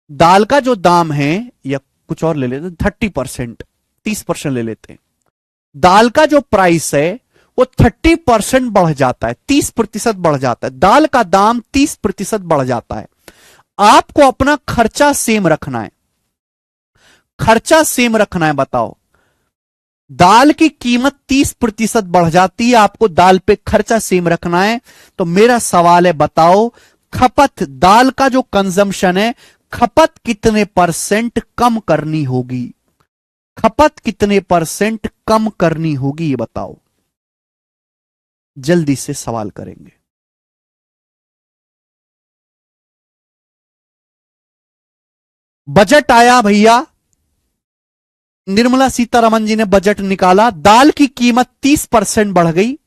दाल का जो दाम है, या कुछ और ले लेते 30%, 30% ले लेते हैं। दाल का जो प्राइस है वो 30% बढ़ जाता है, 30% बढ़ जाता है। दाल का दाम 30% बढ़ जाता है। आपको अपना खर्चा सेम रखना है, खर्चा सेम रखना है। बताओ, दाल की कीमत 30% बढ़ जाती है, आपको दाल पे खर्चा सेम रखना है। तो मेरा सवाल है, बताओ खपत, दाल का जो कंजम्पशन है, खपत कितने % कम करनी होगी? खपत कितने % कम करनी होगी? ये बताओ, जल्दी से सवाल करेंगे। बजट आया भैया, निर्मला सीतारमन जी ने बजट निकाला, दाल की कीमत 30% बढ़ गई।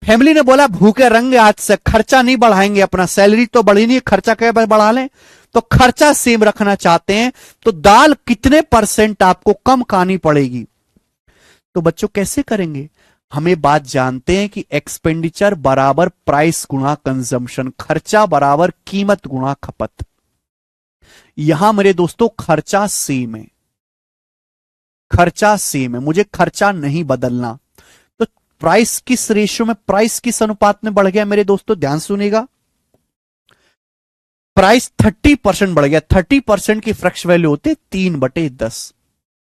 फैमिली ने बोला भूखे रहेंगे आज से, खर्चा नहीं बढ़ाएंगे, अपना सैलरी तो बढ़ी नहीं, खर्चा क्या बढ़ा लें, तो खर्चा सेम रखना चाहते हैं तो दाल कितने % आपको कम खानी पड़ेगी? तो बच्चों कैसे करेंगे? हमें बात जानते हैं कि एक्सपेंडिचर बराबर प्राइस गुणा कंजम्पशन, खर्चा बराबर कीमत गुणा खपत। यहां मेरे दोस्तों खर्चा सेम है, खर्चा सेम है, मुझे खर्चा नहीं बदलना। तो प्राइस किस रेशियो में, प्राइस किस अनुपात में बढ़ गया मेरे दोस्तों, ध्यान सुनिएगा। प्राइस 30% बढ़ गया। 30% की फ्रैक्श वैल्यू होती है 3/10,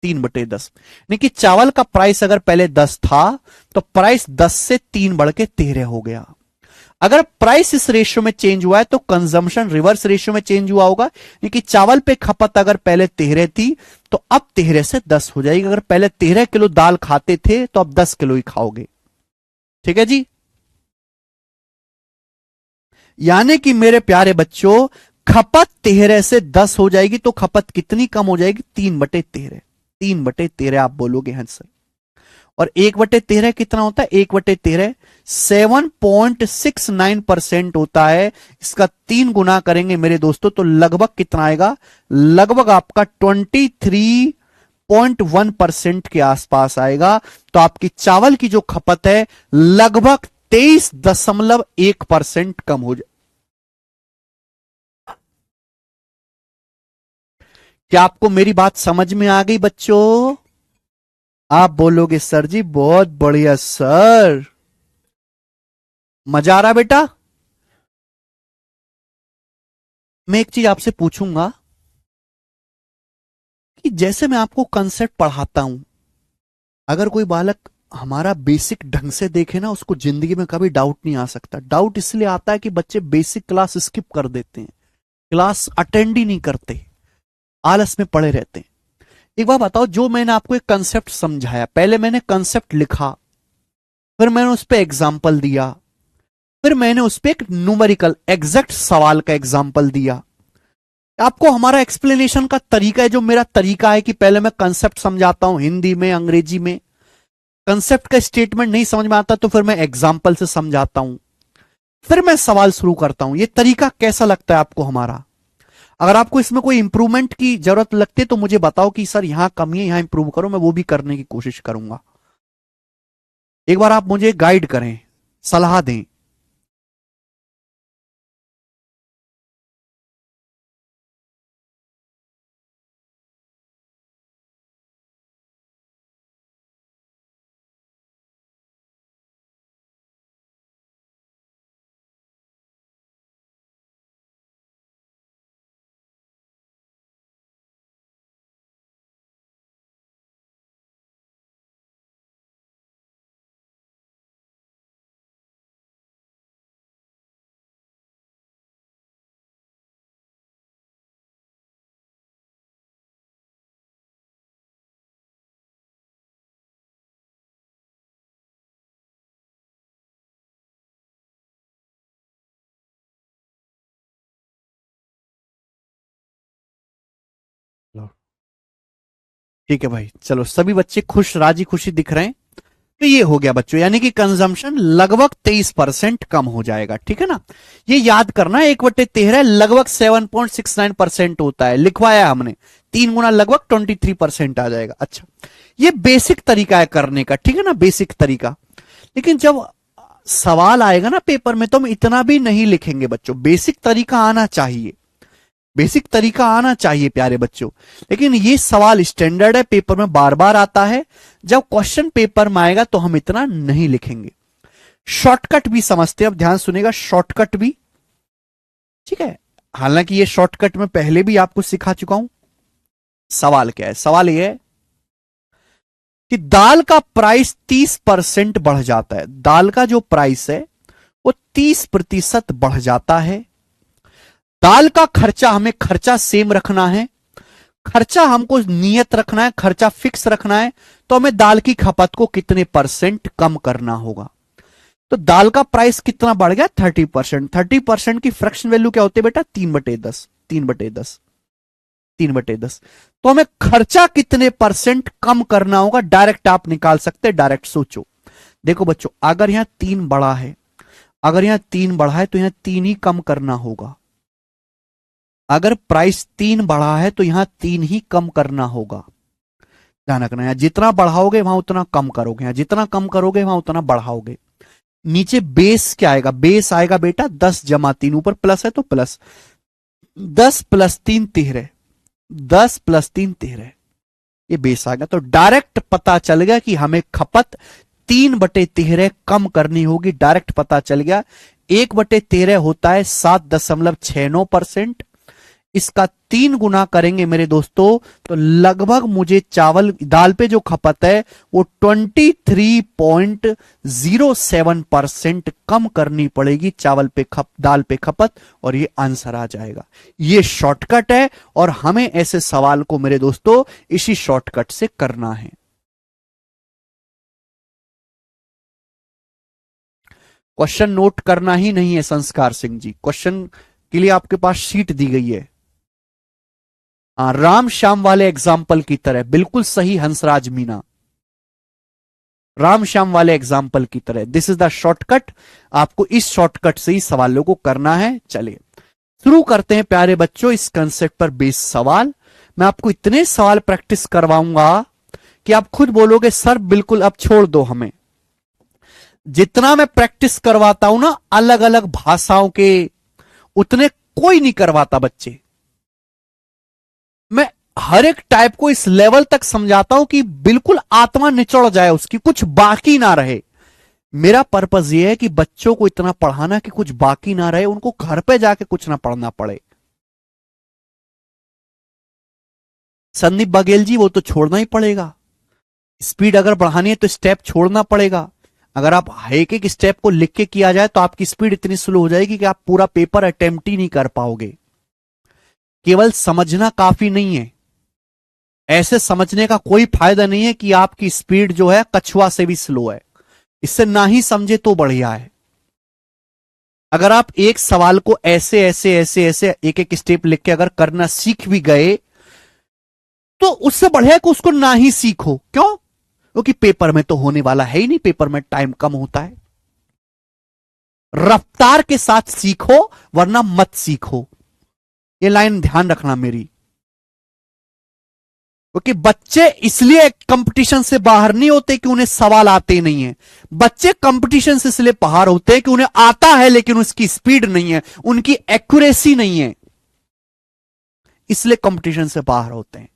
3/10। यानी कि चावल का प्राइस अगर पहले 10 था तो प्राइस 10 से 3 बढ़ के 13 हो गया। अगर प्राइस इस रेशियो में चेंज हुआ है तो कंजम्पशन रिवर्स रेशियो में चेंज हुआ होगा। यानी कि चावल पे खपत अगर पहले 13 थी तो अब 13 से 10 हो जाएगी। अगर पहले 13 किलो दाल खाते थे तो अब 10 किलो ही खाओगे। ठीक है जी। यानी कि मेरे प्यारे बच्चों, खपत 13 से 10 हो जाएगी तो खपत कितनी कम हो जाएगी, 3/13। 3/13 आप बोलोगे हाँ सर। और 1/13 कितना होता है, 1/13 7.69% होता है। इसका 3 गुना करेंगे मेरे दोस्तों तो लगभग कितना आएगा, लगभग आपका 23.1% के आसपास आएगा। तो आपकी चावल की जो खपत है लगभग 23.1% कम हो जाए। क्या आपको मेरी बात समझ में आ गई बच्चों? आप बोलोगे सर जी बहुत बढ़िया सर, मजा आ रहा बेटा। मैं एक चीज आपसे पूछूंगा कि जैसे मैं आपको कंसेप्ट पढ़ाता हूं, अगर कोई बालक हमारा बेसिक ढंग से देखे ना, उसको जिंदगी में कभी डाउट नहीं आ सकता। डाउट इसलिए आता है कि बच्चे बेसिक क्लास स्किप कर देते हैं, क्लास अटेंड ही नहीं करते, आलस में पड़े रहते हैं। एक बार बताओ, जो मैंने आपको एक कंसेप्ट समझाया, पहले मैंने कंसेप्ट लिखा, फिर मैंने उस पर एग्जाम्पल दिया, फिर मैंने उस पर एक न्यूमेरिकल एग्जैक्ट सवाल का एग्जाम्पल दिया। आपको हमारा एक्सप्लेनेशन का तरीका है, जो मेरा तरीका है कि पहले मैं कंसेप्ट समझाता हूं हिंदी में अंग्रेजी में, कंसेप्ट का स्टेटमेंट नहीं समझ में आता तो फिर मैं एग्जाम्पल से समझाता हूं, फिर मैं सवाल शुरू करता हूं। ये तरीका कैसा लगता है आपको हमारा? अगर आपको इसमें कोई इंप्रूवमेंट की जरूरत लगती है तो मुझे बताओ कि सर यहां कमी है, यहां इंप्रूव करो, मैं वो भी करने की कोशिश करूंगा। एक बार आप मुझे गाइड करें, सलाह दें। ठीक है भाई, चलो सभी बच्चे खुश, राजी खुशी दिख रहे हैं। तो ये हो गया बच्चों, यानी कि कंजम्पशन लगभग 23% कम हो जाएगा। ठीक है ना, ये याद करना, 1/13 लगभग 7.69% होता है, लिखवाया हमने, 3 गुना लगभग 23% आ जाएगा। अच्छा, ये बेसिक तरीका है करने का, ठीक है ना, बेसिक तरीका। लेकिन जब सवाल आएगा ना पेपर में तो हम इतना भी नहीं लिखेंगे बच्चों, बेसिक तरीका आना चाहिए, बेसिक तरीका आना चाहिए प्यारे बच्चों। लेकिन ये सवाल स्टैंडर्ड है, पेपर में बार बार आता है, जब क्वेश्चन पेपर में आएगा तो हम इतना नहीं लिखेंगे। शॉर्टकट भी समझते हैं, अब ध्यान सुनेगा, शॉर्टकट भी, ठीक है। हालांकि ये शॉर्टकट में पहले भी आपको सिखा चुका हूं। सवाल क्या है, सवाल ये है कि दाल का प्राइस 30% बढ़ जाता है, दाल का जो प्राइस है वो 30% बढ़ जाता है। दाल का खर्चा, हमें खर्चा सेम रखना है, खर्चा हमको नियत रखना है, खर्चा फिक्स रखना है, तो हमें दाल की खपत को कितने परसेंट कम करना होगा। तो दाल का प्राइस कितना बढ़ गया, 30%। 30% की फ्रैक्शन वैल्यू क्या होती है बेटा, 3/10, 3/10, 3/10। तो हमें खर्चा कितने परसेंट कम करना होगा, डायरेक्ट आप निकाल सकते हैं, डायरेक्ट सोचो। देखो बच्चों, अगर यहां 3 बढ़ा है, अगर यहां 3 बढ़ा है तो यहां 3 ही कम करना होगा। अगर प्राइस 3 बढ़ा है तो यहां 3 ही कम करना होगा। ध्यान रखना है, जितना बढ़ाओगे वहां उतना कम करोगे, जितना कम करोगे वहां उतना बढ़ाओगे। नीचे बेस क्या आएगा, बेस आएगा बेटा 10 जमा 3, ऊपर प्लस है तो प्लस 10 प्लस 3 13, 10 प्लस 3 13, ये बेस आ गया। तो डायरेक्ट पता चल गया कि हमें खपत 3/13 कम करनी होगी, डायरेक्ट पता चल गया। 1/13 होता है 7.69%, इसका 3 गुना करेंगे मेरे दोस्तों तो लगभग मुझे चावल दाल पे जो खपत है वो 23.07% कम करनी पड़ेगी चावल पे दाल पे खपत, और ये आंसर आ जाएगा। ये शॉर्टकट है और हमें ऐसे सवाल को मेरे दोस्तों इसी शॉर्टकट से करना है। क्वेश्चन नोट करना ही नहीं है संस्कार सिंह जी, क्वेश्चन के लिए आपके पास शीट दी गई है। राम श्याम वाले एग्जाम्पल की तरह, बिल्कुल सही हंसराज मीना, राम श्याम वाले एग्जाम्पल की तरह। दिस इज द शॉर्टकट, आपको इस शॉर्टकट से ही सवालों को करना है। चलिए शुरू करते हैं प्यारे बच्चों इस कंसेप्ट पर बेस्ड सवाल। मैं आपको इतने सवाल प्रैक्टिस करवाऊंगा कि आप खुद बोलोगे सर बिल्कुल अब छोड़ दो हमें। जितना मैं प्रैक्टिस करवाता हूं ना अलग अलग भाषाओं के, उतने कोई नहीं करवाता बच्चे। मैं हर एक टाइप को इस लेवल तक समझाता हूं कि बिल्कुल आत्मा निचोड़ जाए उसकी, कुछ बाकी ना रहे। मेरा पर्पस यह है कि बच्चों को इतना पढ़ाना कि कुछ बाकी ना रहे, उनको घर पे जाके कुछ ना पढ़ना पड़े। संदीप बघेल जी वो तो छोड़ना ही पड़ेगा, स्पीड अगर बढ़ानी है तो स्टेप छोड़ना पड़ेगा। अगर आप एक एक स्टेप को लिख के किया जाए तो आपकी स्पीड इतनी स्लो हो जाएगी कि आप पूरा पेपर अटेम्प्ट ही नहीं कर पाओगे। केवल समझना काफी नहीं है, ऐसे समझने का कोई फायदा नहीं है कि आपकी स्पीड जो है कछुआ से भी स्लो है। इससे ना ही समझे तो बढ़िया है। अगर आप एक सवाल को ऐसे ऐसे ऐसे ऐसे एक एक स्टेप लिख के अगर करना सीख भी गए तो उससे बढ़िया कि उसको ना ही सीखो। क्यों? क्योंकि पेपर में तो होने वाला है ही नहीं, पेपर में टाइम कम होता है। रफ्तार के साथ सीखो वरना मत सीखो, ये लाइन ध्यान रखना मेरी। क्योंकि बच्चे इसलिए कंपटीशन से बाहर नहीं होते कि उन्हें सवाल आते नहीं है, बच्चे कंपटीशन से इसलिए बाहर होते हैं कि उन्हें आता है लेकिन उसकी स्पीड नहीं है, उनकी एक्यूरेसी नहीं है, इसलिए कंपटीशन से बाहर होते हैं।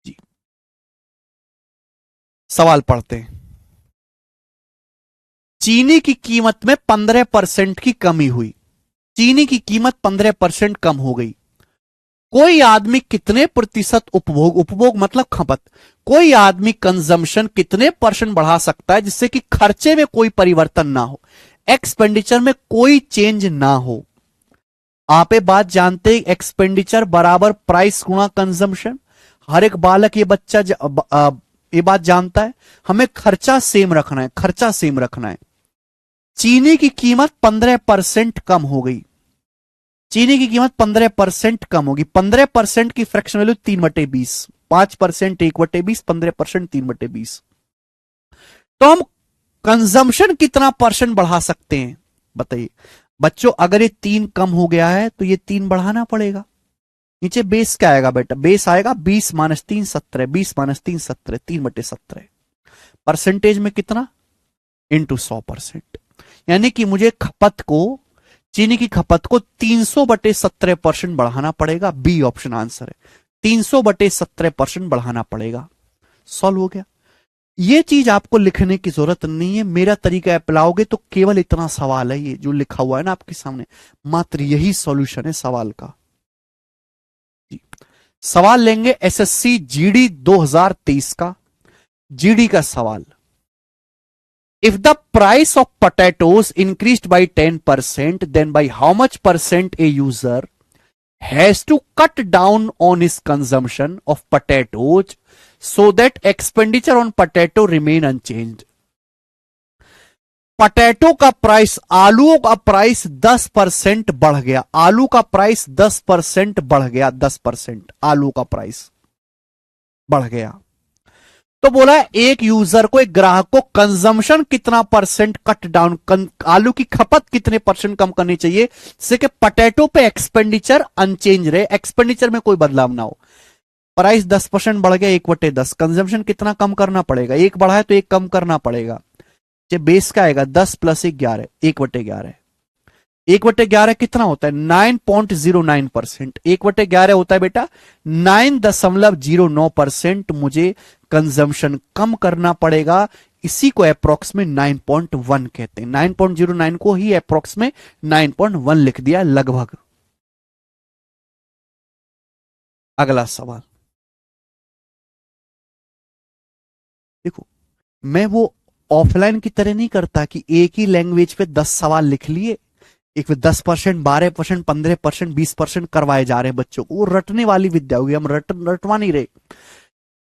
जी सवाल पढ़ते हैं। चीनी की कीमत में 15% की कमी हुई, चीनी की कीमत 15% कम हो गई। कोई आदमी कितने प्रतिशत उपभोग, उपभोग मतलब खपत, कोई आदमी कंजम्पशन कितने % बढ़ा सकता है जिससे कि खर्चे में कोई परिवर्तन ना हो, एक्सपेंडिचर में कोई चेंज ना हो। आप ये बात जानते हैं एक्सपेंडिचर बराबर प्राइस गुणा कंजम्पशन। हर एक बालक ये बच्चा ये बात जानता है, हमें खर्चा सेम रखना है, खर्चा सेम रखना है। चीनी की कीमत 15% कम हो गई, चीनी की कीमत 15% कम होगी। 15% की फ्रैक्शन वैल्यू 3/20, 5% 1/20, 15% 3/20। तो हम कंजम्पशन कितना % बढ़ा सकते हैं बताइए बच्चों। अगर ये 3 कम हो गया है तो ये 3 बढ़ाना पड़ेगा। नीचे बेस क्या आएगा बेटा, बेस आएगा 20 - 3 17, 20 - 3 17, 3/17। परसेंटेज में कितना, इंटू 100%। यानी कि मुझे खपत को, चीनी की खपत को 300/17% बढ़ाना पड़ेगा। बी ऑप्शन आंसर है, 300/17% बढ़ाना पड़ेगा। सॉल्व हो गया। ये चीज आपको लिखने की जरूरत नहीं है, मेरा तरीका अपनाओगे तो केवल इतना सवाल है, ये जो लिखा हुआ है ना आपके सामने, मात्र यही सॉल्यूशन है सवाल का। सवाल लेंगे एसएससी जीडी 2023 का, जीडी का सवाल। If the price of potatoes increased by 10%, then by how much % a user has to cut down on his consumption of potatoes so that expenditure on potato remain unchanged? Potato का price, आलूओं का price 10% बढ़ गया, आलू का price 10% बढ़ गया, 10% आलू का प्राइस बढ़ गया। तो बोला एक यूजर को, एक ग्राहक को कंजम्पशन कितना परसेंट कट डाउन, आलू की खपत कितने परसेंट कम करनी चाहिए जिससे कि पोटैटो पे एक्सपेंडिचर अनचेंज रहे, एक्सपेंडिचर में कोई बदलाव ना हो। प्राइस 10% बढ़ गया, 1/10, कंजम्पशन कितना कम करना पड़ेगा, एक बढ़ा है तो एक कम करना पड़ेगा। बेस का आएगा 10 + 1 11, 1/11। 1/11 कितना होता है, 9.09%। 1/11 होता है बेटा 9.09%। मुझे कंजम्पशन कम करना पड़ेगा, इसी को अप्रोक्स में 9.1 कहते हैं। 9.09 को ही अप्रोक्स में 9.1 लिख दिया लगभग। अगला सवाल देखो, मैं वो ऑफलाइन की तरह नहीं करता कि एक ही लैंग्वेज पे 10 सवाल लिख लिए, एक में 10%, 12%, 15%, 20% करवाए जा रहे हैं बच्चों को। वो रटने वाली विद्या होगी, हम रटवा नहीं रहे।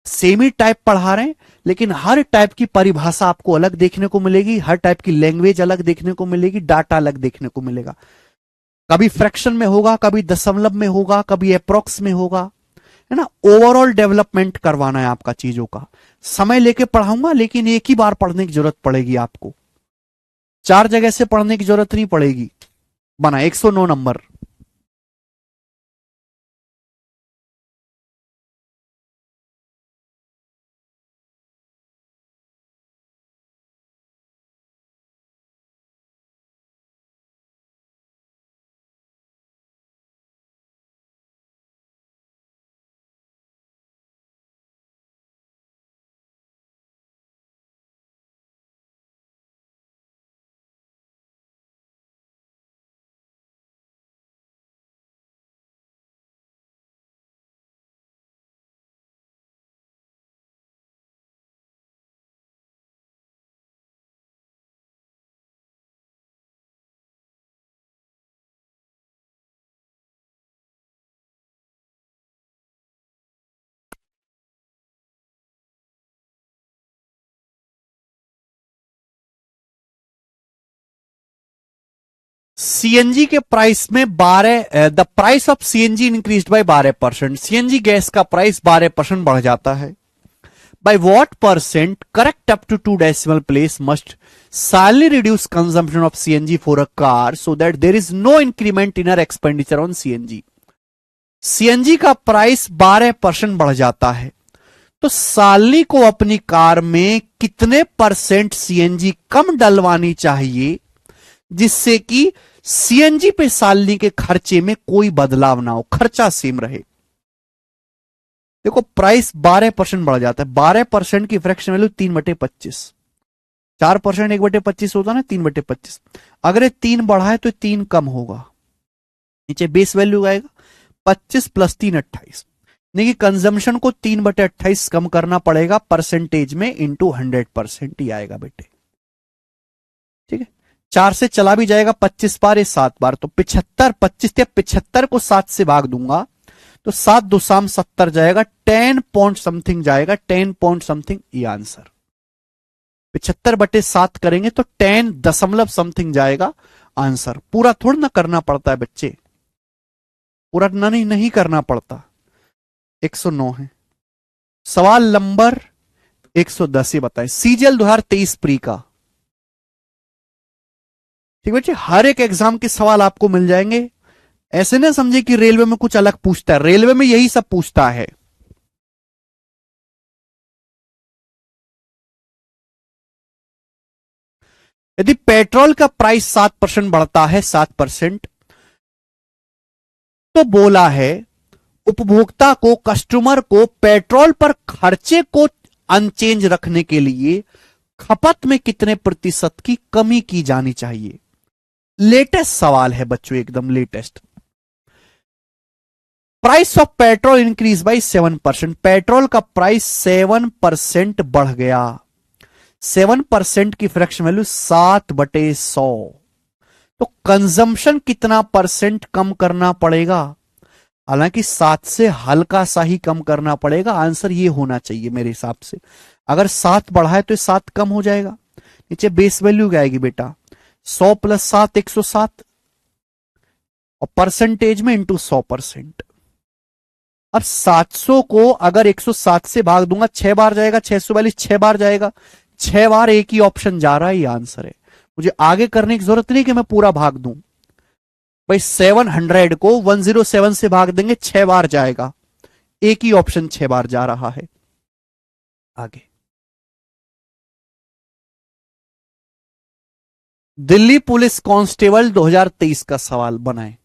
सेम ही टाइप पढ़ा रहे हैं, लेकिन हर टाइप की परिभाषा आपको अलग देखने को मिलेगी, हर टाइप की लैंग्वेज अलग देखने को मिलेगी, डाटा अलग देखने को मिलेगा। कभी फ्रैक्शन में होगा, कभी दशमलव में होगा, कभी अप्रोक्स में होगा, है ना। ओवरऑल डेवलपमेंट करवाना है आपका चीजों का। समय लेके पढ़ाऊंगा, लेकिन एक ही बार पढ़ने की जरूरत पड़ेगी आपको, 4 जगह से पढ़ने की जरूरत नहीं पड़ेगी। बना 109 नंबर। सीएनजी के प्राइस में 12, the price of CNG increased by 12%। CNG gas का प्राइस 12% बढ़ जाता है। By what percent, correct up to 2 decimal place, must साइनली reduce consumption of CNG for a car so that there is no increment in our expenditure on CNG. CNG का price 12% बढ़ जाता है, तो सालनी को अपनी कार में कितने परसेंट सीएनजी कम डलवानी चाहिए जिससे कि सीएनजी पे सालनी के खर्चे में कोई बदलाव ना हो, खर्चा सेम रहे। देखो प्राइस 12% बढ़ जाता है, 12% की फ्रैक्शन वैल्यू 3/25, 4% 1/25 होता है ना, 3/25। अगर ये 3 बढ़ा है तो 3 कम होगा, नीचे बेस वैल्यू आएगा 25 + 3 28। देखिए कंजम्पशन को 3/28 कम करना पड़ेगा परसेंटेज में, इंटू 100% ही आएगा बेटे। ठीक है, 4 से चला भी जाएगा 25 बार, ये 7 बार, तो 75, 25 या 75 को 7 से भाग दूंगा तो 7 2 शाम 70 जाएगा, 10 पॉइंट समथिंग जाएगा, 10 पॉइंट समथिंग ये आंसर। 75/7 करेंगे तो 10 दशमलव समथिंग जाएगा आंसर। पूरा थोड़ा ना करना पड़ता है बच्चे, पूरा नहीं करना पड़ता। 109 है। सवाल नंबर 110 ही बताएं, सीजीएल 2023 प्री का। ठीक बच्चे, हर एक एग्जाम के सवाल आपको मिल जाएंगे। ऐसे ना समझे कि रेलवे में कुछ अलग पूछता है, रेलवे में यही सब पूछता है। यदि पेट्रोल का प्राइस 7% बढ़ता है, 7%, तो बोला है उपभोक्ता को, कस्टमर को पेट्रोल पर खर्चे को अनचेंज रखने के लिए खपत में कितने प्रतिशत की कमी की जानी चाहिए। लेटेस्ट सवाल है बच्चों, एकदम latest. Price of petrol increase by 7%। Petrol का प्राइस 7% बढ़ गया, 7% की फ्रैक्शन वैल्यू 7/100। तो कंजम्पशन कितना परसेंट कम करना पड़ेगा, हालांकि 7 से हल्का सा ही कम करना पड़ेगा, आंसर ये होना चाहिए मेरे हिसाब से। अगर 7 बढ़ा है तो 7 कम हो जाएगा। नीचे बेस वैल्यू क्या आएगी बेटा, 100 + 7 107, और परसेंटेज में इंटू 100%। अब 700 को अगर 107 से भाग दूंगा 6 बार जाएगा, 642 6 बार जाएगा, 6 बार एक ही ऑप्शन जा रहा है, ये आंसर है। मुझे आगे करने की जरूरत नहीं कि मैं पूरा भाग दूं भाई। 700 को 107 से भाग देंगे 6 बार जाएगा, एक ही ऑप्शन 6 बार जा रहा है। आगे दिल्ली पुलिस कांस्टेबल 2023 का सवाल बनाए।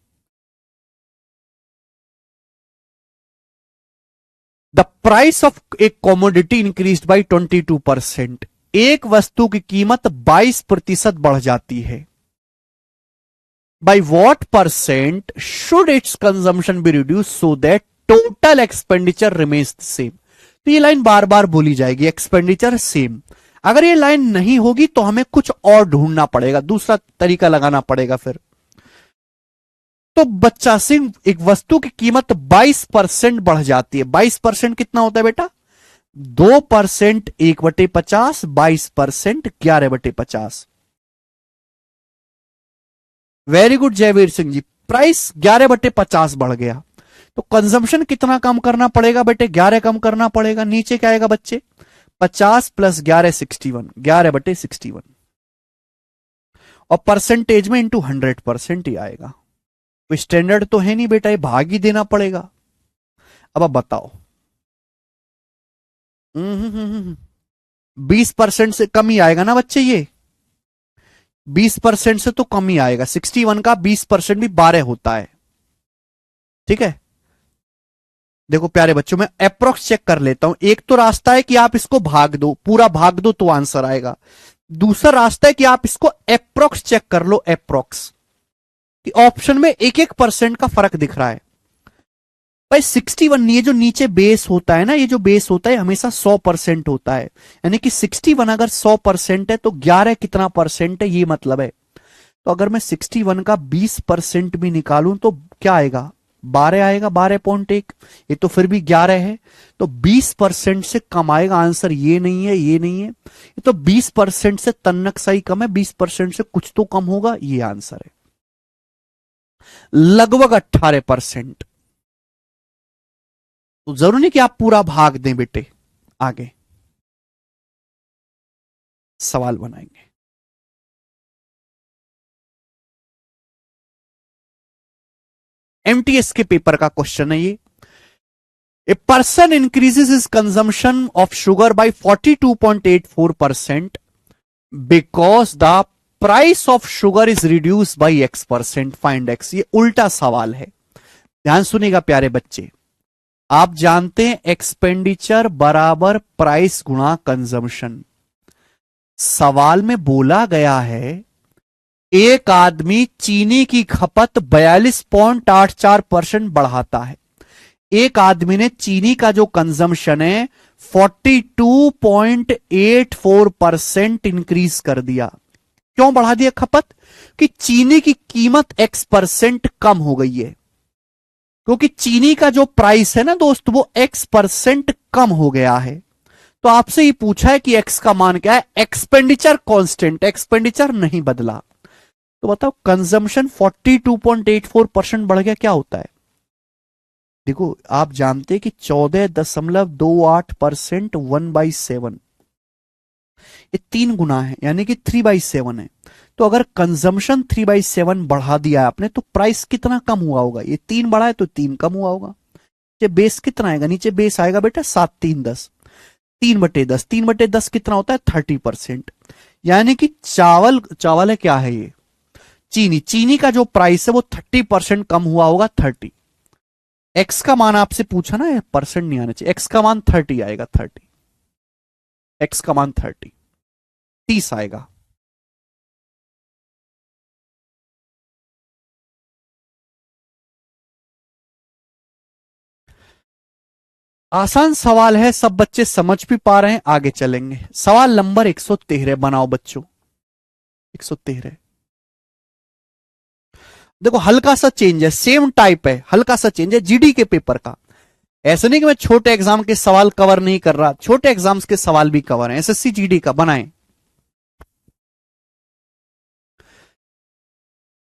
The price of A commodity increase by 22%। एक वस्तु की कीमत 22% बढ़ जाती है। By what percent should it's consumption be reduce so that total expenditure remains same. तो ये लाइन बार बार बोली जाएगी, एक्सपेंडिचर सेम। अगर ये लाइन नहीं होगी तो हमें कुछ और ढूंढना पड़ेगा, दूसरा तरीका लगाना पड़ेगा फिर। तो बच्चा सिंह, एक वस्तु की कीमत 22% बढ़ जाती है। 22% कितना होता है बेटा? 2% 1/50, 22% 11/50। Very good Jaiveer Singh ji. Price 11/50 बढ़ गया तो कंजम्पशन कितना कम करना पड़ेगा बेटे? 11 कम करना पड़ेगा। नीचे क्या आएगा बच्चे? 50 + 11 61, 11/61। और परसेंटेज में इंटू 100% ही आएगा। कोई स्टैंडर्ड तो है नहीं बेटा, ये भाग ही देना पड़ेगा। अब आप बताओ। 20% से कम ही आएगा ना बच्चे, ये 20% से तो कम ही आएगा। 61 का 20% भी 12 होता है। ठीक है, देखो प्यारे बच्चों, मैं अप्रोक्स चेक कर लेता हूं। एक तो रास्ता है कि आप इसको भाग दो, पूरा भाग दो तो आंसर आएगा। दूसरा रास्ता है कि आप इसको अप्रोक्स चेक कर लो, अप्रोक्स कि ऑप्शन में 1-1% का फर्क दिख रहा है। भाई 61, ये जो नीचे बेस होता है ना, ये जो बेस होता है हमेशा 100% होता है। यानी कि 61 अगर 100% है तो 11 कितना परसेंट है, ये मतलब है। तो अगर मैं 61 का 20% भी निकालूं तो क्या आएगा? 12 आएगा, 12.1। ये तो फिर भी 11 है, तो 20% से कम आएगा। आंसर ये नहीं है, ये नहीं है। ये तो 20% से तन्नक सही कम है, 20% से कुछ तो कम होगा, ये आंसर है। लगभग 18%। तो जरूरी नहीं कि आप पूरा भाग दें बेटे। आगे सवाल बनाएंगे। एमटीएस के पेपर का क्वेश्चन है ये। A person increases his consumption of sugar bye 42.84% because the price of sugar is reduce by X%, find X। ये उल्टा सवाल है, ध्यान सुनिएगा प्यारे बच्चे। आप जानते हैं एक्सपेंडिचर बराबर प्राइस गुणा कंजम्पशन। सवाल में बोला गया है एक आदमी चीनी की खपत 42.84% बढ़ाता है। एक आदमी ने चीनी का जो कंजम्पशन है 42.84% इंक्रीज कर दिया। क्यों बढ़ा दिया खपत? कि चीनी की कीमत X% कम हो गई है। क्योंकि चीनी का जो प्राइस है ना दोस्त, वो X% कम हो गया है। तो आपसे ये पूछा है कि X का मान क्या है? एक्सपेंडिचर कांस्टेंट, एक्सपेंडिचर नहीं बदला। तो बताओ कंजम्पशन 42.84% बढ़ गया, क्या होता है? देखो आप जानते हैं कि 14.28% 1/7, ये 3 गुना है, यानी कि 3/7 है। तो अगर कंजम्पशन 3/7 बढ़ा दिया आपने तो प्राइस कितना कम हुआ होगा? ये 3 बढ़ा है तो 3 कम हुआ होगा। नीचे बेस कितना आएगा? नीचे बेस आएगा बेटा 7 3 10, 3/10, 3/10 कितना होता है? 30%। यानी कि चावल है, क्या है ये? चीनी का जो प्राइस है वो 30% कम हुआ होगा। 30। एक्स का मान आपसे पूछा ना, परसेंट नहीं आना चाहिए। एक्स का मान 30 आएगा, 30। एक्स का मान 30 आएगा। आसान सवाल है, सब बच्चे समझ भी पा रहे हैं। आगे चलेंगे। सवाल नंबर 113 बनाओ बच्चों। 113 देखो, हल्का सा चेंज है, सेम टाइप है, हल्का सा चेंज है जीडी के पेपर का। ऐसा नहीं कि मैं छोटे एग्जाम के सवाल कवर नहीं कर रहा, छोटे एग्जाम्स के सवाल भी कवर हैं। एसएससी जीडी का बनाएं।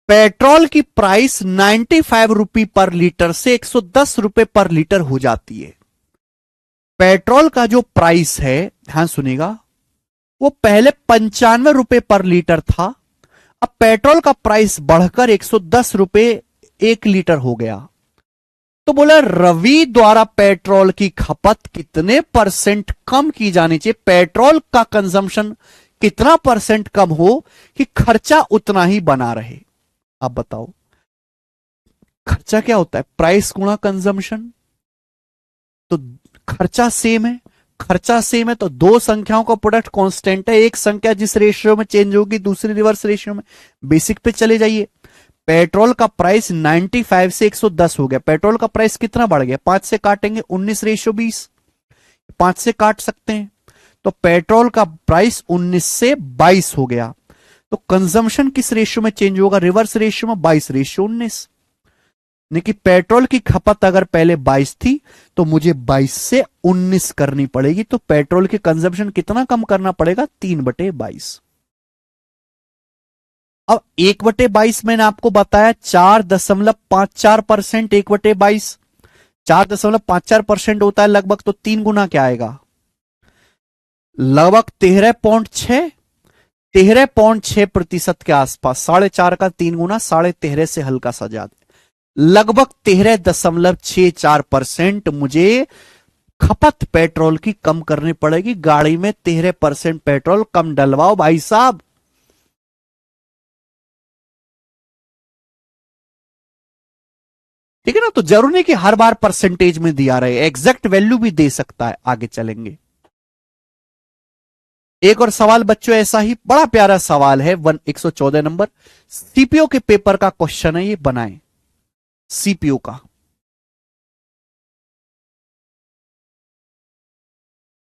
पेट्रोल की प्राइस 95 रुपये पर लीटर से 110 रुपए पर लीटर हो जाती है। पेट्रोल का जो प्राइस है, ध्यान सुनिएगा, वो पहले 95 रुपए पर लीटर था। अब पेट्रोल का प्राइस बढ़कर 110 रुपए 1 लीटर हो गया। तो बोला रवि द्वारा पेट्रोल की खपत कितने परसेंट कम की जानी चाहिए, पेट्रोल का कंजम्पशन कितना परसेंट कम हो कि खर्चा उतना ही बना रहे। आप बताओ, खर्चा क्या होता है, प्राइस गुणा कंजम्पशन। तो खर्चा सेम है, खर्चा सेम है तो दो संख्याओं का प्रोडक्ट कांस्टेंट है। एक संख्या जिस रेशियो में चेंज होगी दूसरी रिवर्स रेशियो में। बेसिक पे चले जाइए, पेट्रोल का प्राइस 95 से 110 हो गया। पेट्रोल का प्राइस कितना बढ़ गया, 5 से काटेंगे 19:20, 5 से काट सकते हैं। तो पेट्रोल का प्राइस 19 से 22 हो गया। तो कंजम्पशन किस रेशियो में चेंज होगा, रिवर्स रेशियो में, 22:19। कि पेट्रोल की खपत अगर पहले 22 थी तो मुझे 22 से 19 करनी पड़ेगी। तो पेट्रोल के कंजम्पशन कितना कम करना पड़ेगा, 3/22। अब 1/22 मैंने आपको बताया 4.54%। 1/22 4.54% होता है लगभग, तो 3 गुना क्या आएगा, लगभग 13.6% के आसपास। 4.5 का 3 गुना 13.5 से हल्का सा ज्यादा, लगभग 13.64% मुझे खपत पेट्रोल की कम करनी पड़ेगी। गाड़ी में 13% पेट्रोल कम डलवाओ भाई साहब। ठीक है ना। तो जरूरी नहीं कि हर बार परसेंटेज में दिया रहे, एग्जैक्ट वैल्यू भी दे सकता है। आगे चलेंगे, एक और सवाल बच्चों ऐसा ही बड़ा प्यारा सवाल है, 114 नंबर सीपीओ के पेपर का क्वेश्चन है, ये बनाएं सीपीओ का।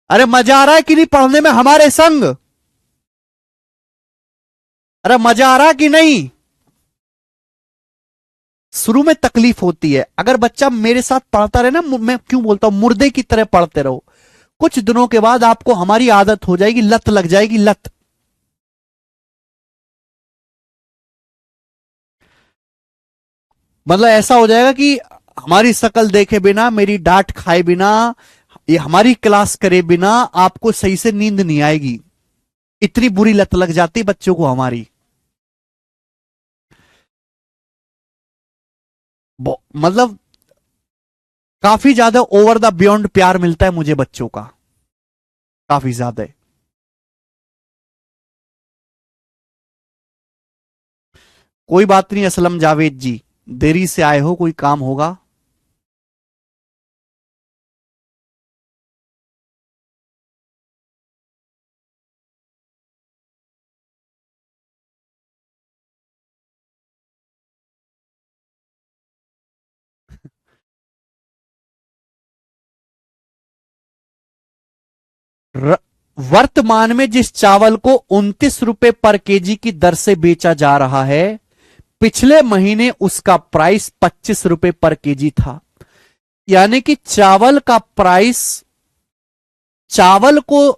अरे मजा आ रहा है कि नहीं पढ़ने में हमारे संग, अरे मजा आ रहा है कि नहीं। शुरू में तकलीफ होती है, अगर बच्चा मेरे साथ पढ़ता रहे ना, मैं क्यों बोलता हूं मुर्दे की तरह पढ़ते रहो, कुछ दिनों के बाद आपको हमारी आदत हो जाएगी, लत लग जाएगी, लत। मतलब ऐसा हो जाएगा कि हमारी शक्ल देखे बिना, मेरी डांट खाए बिना, ये हमारी क्लास करे बिना आपको सही से नींद नहीं आएगी। इतनी बुरी लत लग जाती बच्चों को हमारी। मतलब काफी ज्यादा ओवर द बियॉन्ड प्यार मिलता है मुझे बच्चों का, काफी ज्यादा। कोई बात नहीं असलम जावेद जी, देरी से आए हो, कोई काम होगा। वर्तमान में जिस चावल को 29 रुपए पर केजी की दर से बेचा जा रहा है, पिछले महीने उसका प्राइस 25 रुपए पर केजी था। यानी कि चावल का प्राइस, चावल को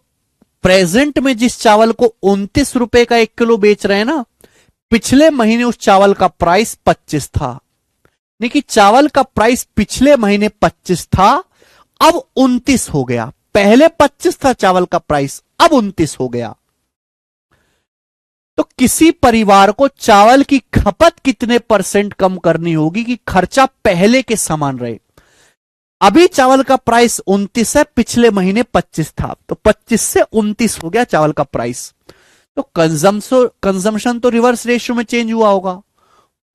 प्रेजेंट में जिस चावल को 29 रुपए का 1 किलो बेच रहे हैं ना, पिछले महीने उस चावल का प्राइस 25 था। यानी कि चावल का प्राइस पिछले महीने 25 था, अब 29 हो गया। पहले 25 था चावल का प्राइस, अब 29 हो गया। तो किसी परिवार को चावल की खपत कितने परसेंट कम करनी होगी कि खर्चा पहले के समान रहे। अभी चावल का प्राइस 29 है, पिछले महीने 25 था, तो 25 से 29 हो गया चावल का प्राइस। तो कंजम्पशन तो रिवर्स रेशियो में चेंज हुआ होगा,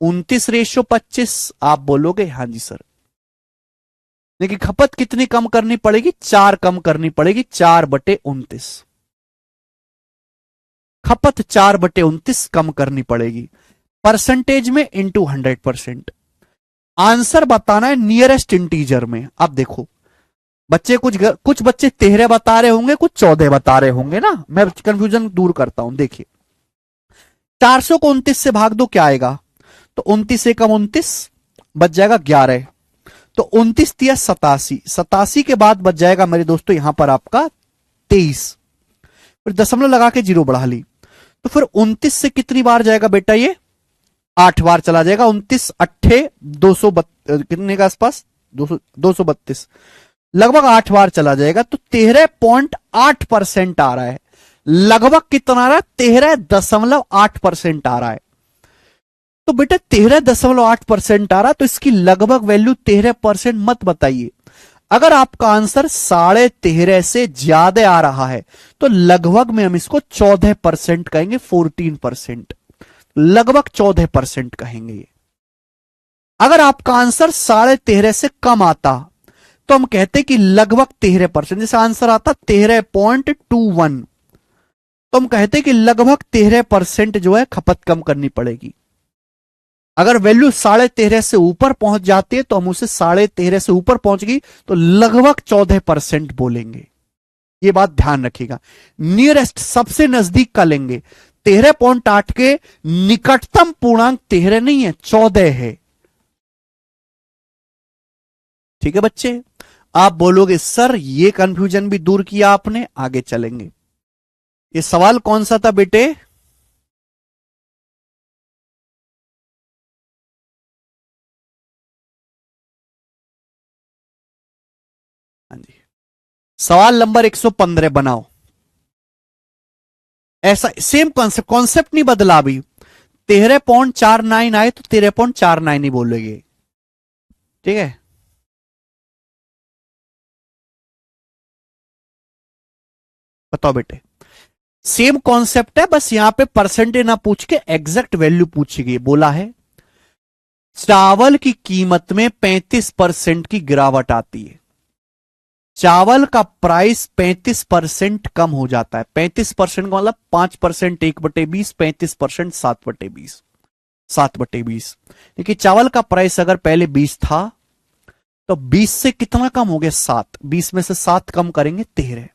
29:25। आप बोलोगे हाँ जी सर, लेकिन खपत कितनी कम करनी पड़ेगी, 4 कम करनी पड़ेगी, 4/29। खपत 4/29 कम करनी पड़ेगी, परसेंटेज में इंटू 100%। आंसर बताना है नियरेस्ट इंटीजर में। अब देखो बच्चे, कुछ बच्चे 13 बता रहे होंगे, कुछ 14 बता रहे होंगे ना, मैं कंफ्यूजन दूर करता हूं। देखिए 400 को 29 से भाग दो, क्या आएगा, तो 29 से कम 29 बच जाएगा 11, तो 29 दिया 87, 87 के बाद बच जाएगा मेरे दोस्तों यहां पर आपका 23, फिर दशमलव लगा के 0 बढ़ा ली, तो फिर 29 से कितनी बार जाएगा बेटा ये, 8 बार चला जाएगा, 29 अट्ठे 200 कितने का आसपास, 232, लगभग 8 बार चला जाएगा। तो 13.8% आ रहा है। लगभग कितना आ रहा है, 13.8% आ रहा है। तो बेटा 13.8% आ रहा, तो इसकी लगभग वैल्यू 13% मत बताइए। अगर आपका आंसर 13.5 से ज्यादा आ रहा है तो लगभग में हम इसको 14% कहेंगे, 14%, लगभग 14% कहेंगे ये। अगर आपका आंसर 13.5 से कम आता तो हम कहते कि लगभग 13%, जैसे आंसर आता 13.21, तो हम कहते कि लगभग 13% जो है खपत कम करनी पड़ेगी। अगर वैल्यू 13.5 से ऊपर पहुंच जाती है तो हम उसे 13.5 से ऊपर पहुंच गई तो लगभग 14% बोलेंगे। ये बात ध्यान रखिएगा। नियरेस्ट सबसे नजदीक का लेंगे। 13.8 के निकटतम पूर्णांक 13 नहीं है, 14 है। ठीक है बच्चे, आप बोलोगे सर ये कंफ्यूजन भी दूर किया आपने, आगे चलेंगे। ये सवाल कौन सा था बेटे? हाँ जी, सवाल नंबर 115 बनाओ। ऐसा सेम कॉन्सेप्ट, कॉन्सेप्ट नहीं बदला अभी। 13.49 आए तो 13.49 ही बोलेंगे। ठीक है, बताओ बेटे। सेम कॉन्सेप्ट है, बस यहां पे परसेंटेज ना पूछ के एग्जैक्ट वैल्यू पूछी गई। बोला है चावल की कीमत में 35% की गिरावट आती है। चावल का प्राइस 35% कम हो जाता है। 35% का मतलब 5% 1/20, 35% 7/20, 7/20। देखिए चावल का प्राइस अगर पहले 20 था तो 20 से कितना कम हो गया, 7। 20 में से 7 कम करेंगे 13।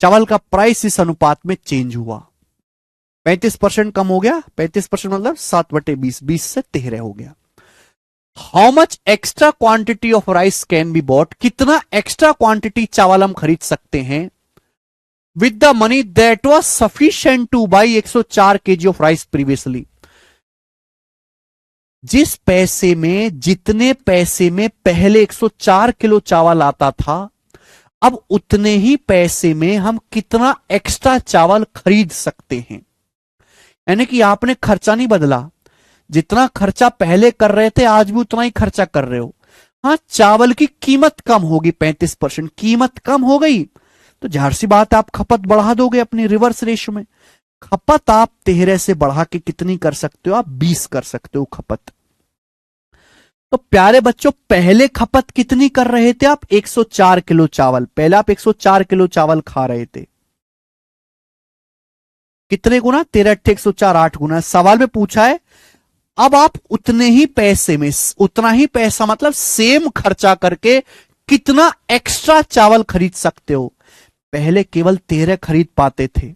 चावल का प्राइस इस अनुपात में चेंज हुआ। 35% कम हो गया, 35% मतलब 7/20, 20 से 13 हो गया। How much extra quantity of rice can be bought, कितना एक्स्ट्रा क्वांटिटी चावल हम खरीद सकते हैं with the money that was sufficient two by 104 KG of rice previously. जिस पैसे में, जितने पैसे में पहले 104 किलो चावल आता था, अब उतने ही पैसे में हम कितना एक्स्ट्रा चावल खरीद सकते हैं। यानी कि आपने खर्चा नहीं बदला, जितना खर्चा पहले कर रहे थे आज भी उतना ही खर्चा कर रहे हो। हाँ, चावल की कीमत कम होगी, 35% कीमत कम हो गई तो जाहिर सी बात है आप खपत बढ़ा दोगे अपनी रिवर्स रेशो में। खपत आप 13 से बढ़ा के कितनी कर सकते हो, आप 20 कर सकते हो खपत। तो प्यारे बच्चों, पहले खपत कितनी कर रहे थे आप, 104 किलो चावल। पहले आप 104 किलो चावल खा रहे थे। कितने गुना, 13 अट्ठे 104, 8 गुना। सवाल में पूछा है अब आप उतने ही पैसे में, उतना ही पैसा मतलब सेम खर्चा करके कितना एक्स्ट्रा चावल खरीद सकते हो। पहले केवल 13 खरीद पाते थे,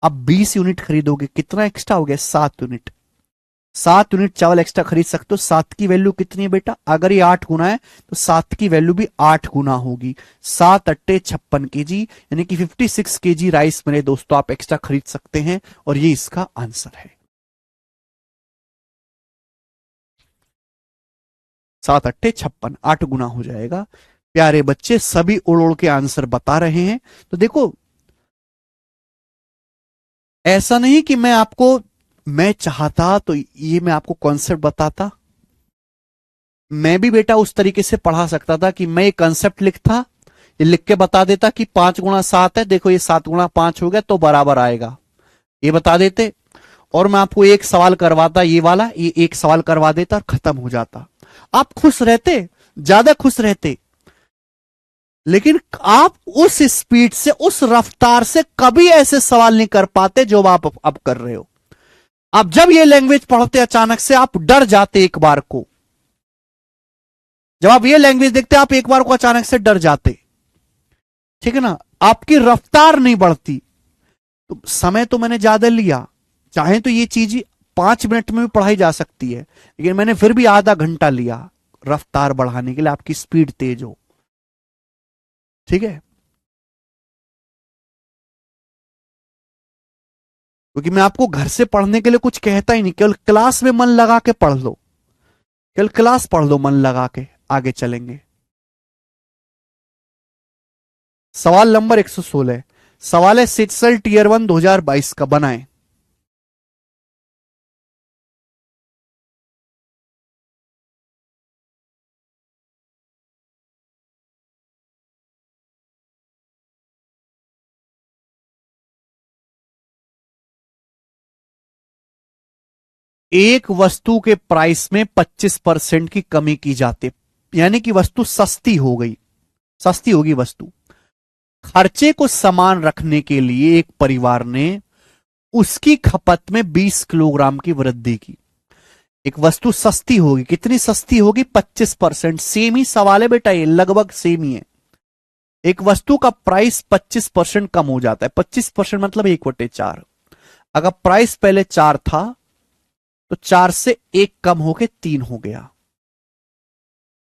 अब 20 यूनिट खरीदोगे, कितना एक्स्ट्रा हो गया, 7 यूनिट। 7 यूनिट चावल एक्स्ट्रा खरीद सकते हो। 7 की वैल्यू कितनी है बेटा, अगर ये 8 गुना है तो 7 की वैल्यू भी 8 गुना होगी। 7 अट्टे 56 केजी, यानी कि 56 केजी राइस मेरे दोस्तों आप एक्स्ट्रा खरीद सकते हैं, और ये इसका आंसर है। 7 अट्ठे 56, 8 गुना हो जाएगा। प्यारे बच्चे सभी उड़ उड़ के आंसर बता रहे हैं। तो देखो, ऐसा नहीं कि मैं आपको, मैं चाहता तो ये मैं आपको कॉन्सेप्ट बताता। मैं भी बेटा उस तरीके से पढ़ा सकता था कि मैं ये कॉन्सेप्ट लिखता, ये लिख के बता देता कि 5 गुणा 7 है, देखो ये 7 गुणा 5 हो गया तो बराबर आएगा, ये बता देते। और मैं आपको एक सवाल करवाता, ये वाला, ये एक सवाल करवा देता और खत्म हो जाता। आप खुश रहते, ज्यादा खुश रहते। लेकिन आप उस स्पीड से, उस रफ्तार से कभी ऐसे सवाल नहीं कर पाते जो आप अब कर रहे हो। आप जब ये लैंग्वेज पढ़ते अचानक से आप डर जाते एक बार को। जब आप ये लैंग्वेज देखते आप एक बार को अचानक से डर जाते। ठीक है ना, आपकी रफ्तार नहीं बढ़ती। तो समय तो मैंने ज्यादा लिया, चाहे तो ये चीज 5 मिनट में भी पढ़ाई जा सकती है, लेकिन मैंने फिर भी आधा घंटा लिया रफ्तार बढ़ाने के लिए, आपकी स्पीड तेज हो। ठीक है। क्योंकि मैं आपको घर से पढ़ने के लिए कुछ कहता ही नहीं, केवल क्लास में मन लगा के पढ़ लो, केवल क्लास पढ़ लो मन लगा के, आगे चलेंगे। सवाल नंबर 116, सवाल है सिटसल टीयर 1 2022 का, बनाएं। एक वस्तु के प्राइस में 25% की कमी की जाती है, यानी कि वस्तु सस्ती हो गई, सस्ती होगी वस्तु। खर्चे को समान रखने के लिए एक परिवार ने उसकी खपत में 20 किलोग्राम की वृद्धि की। एक वस्तु सस्ती होगी, कितनी सस्ती होगी? 25%। सेम ही सवाल है बेटा, ये लगभग सेम ही है। एक वस्तु का प्राइस 25% कम हो जाता है। 25% मतलब 1/4। अगर प्राइस पहले 4 था तो 4 से 1 कम होके 3 हो गया।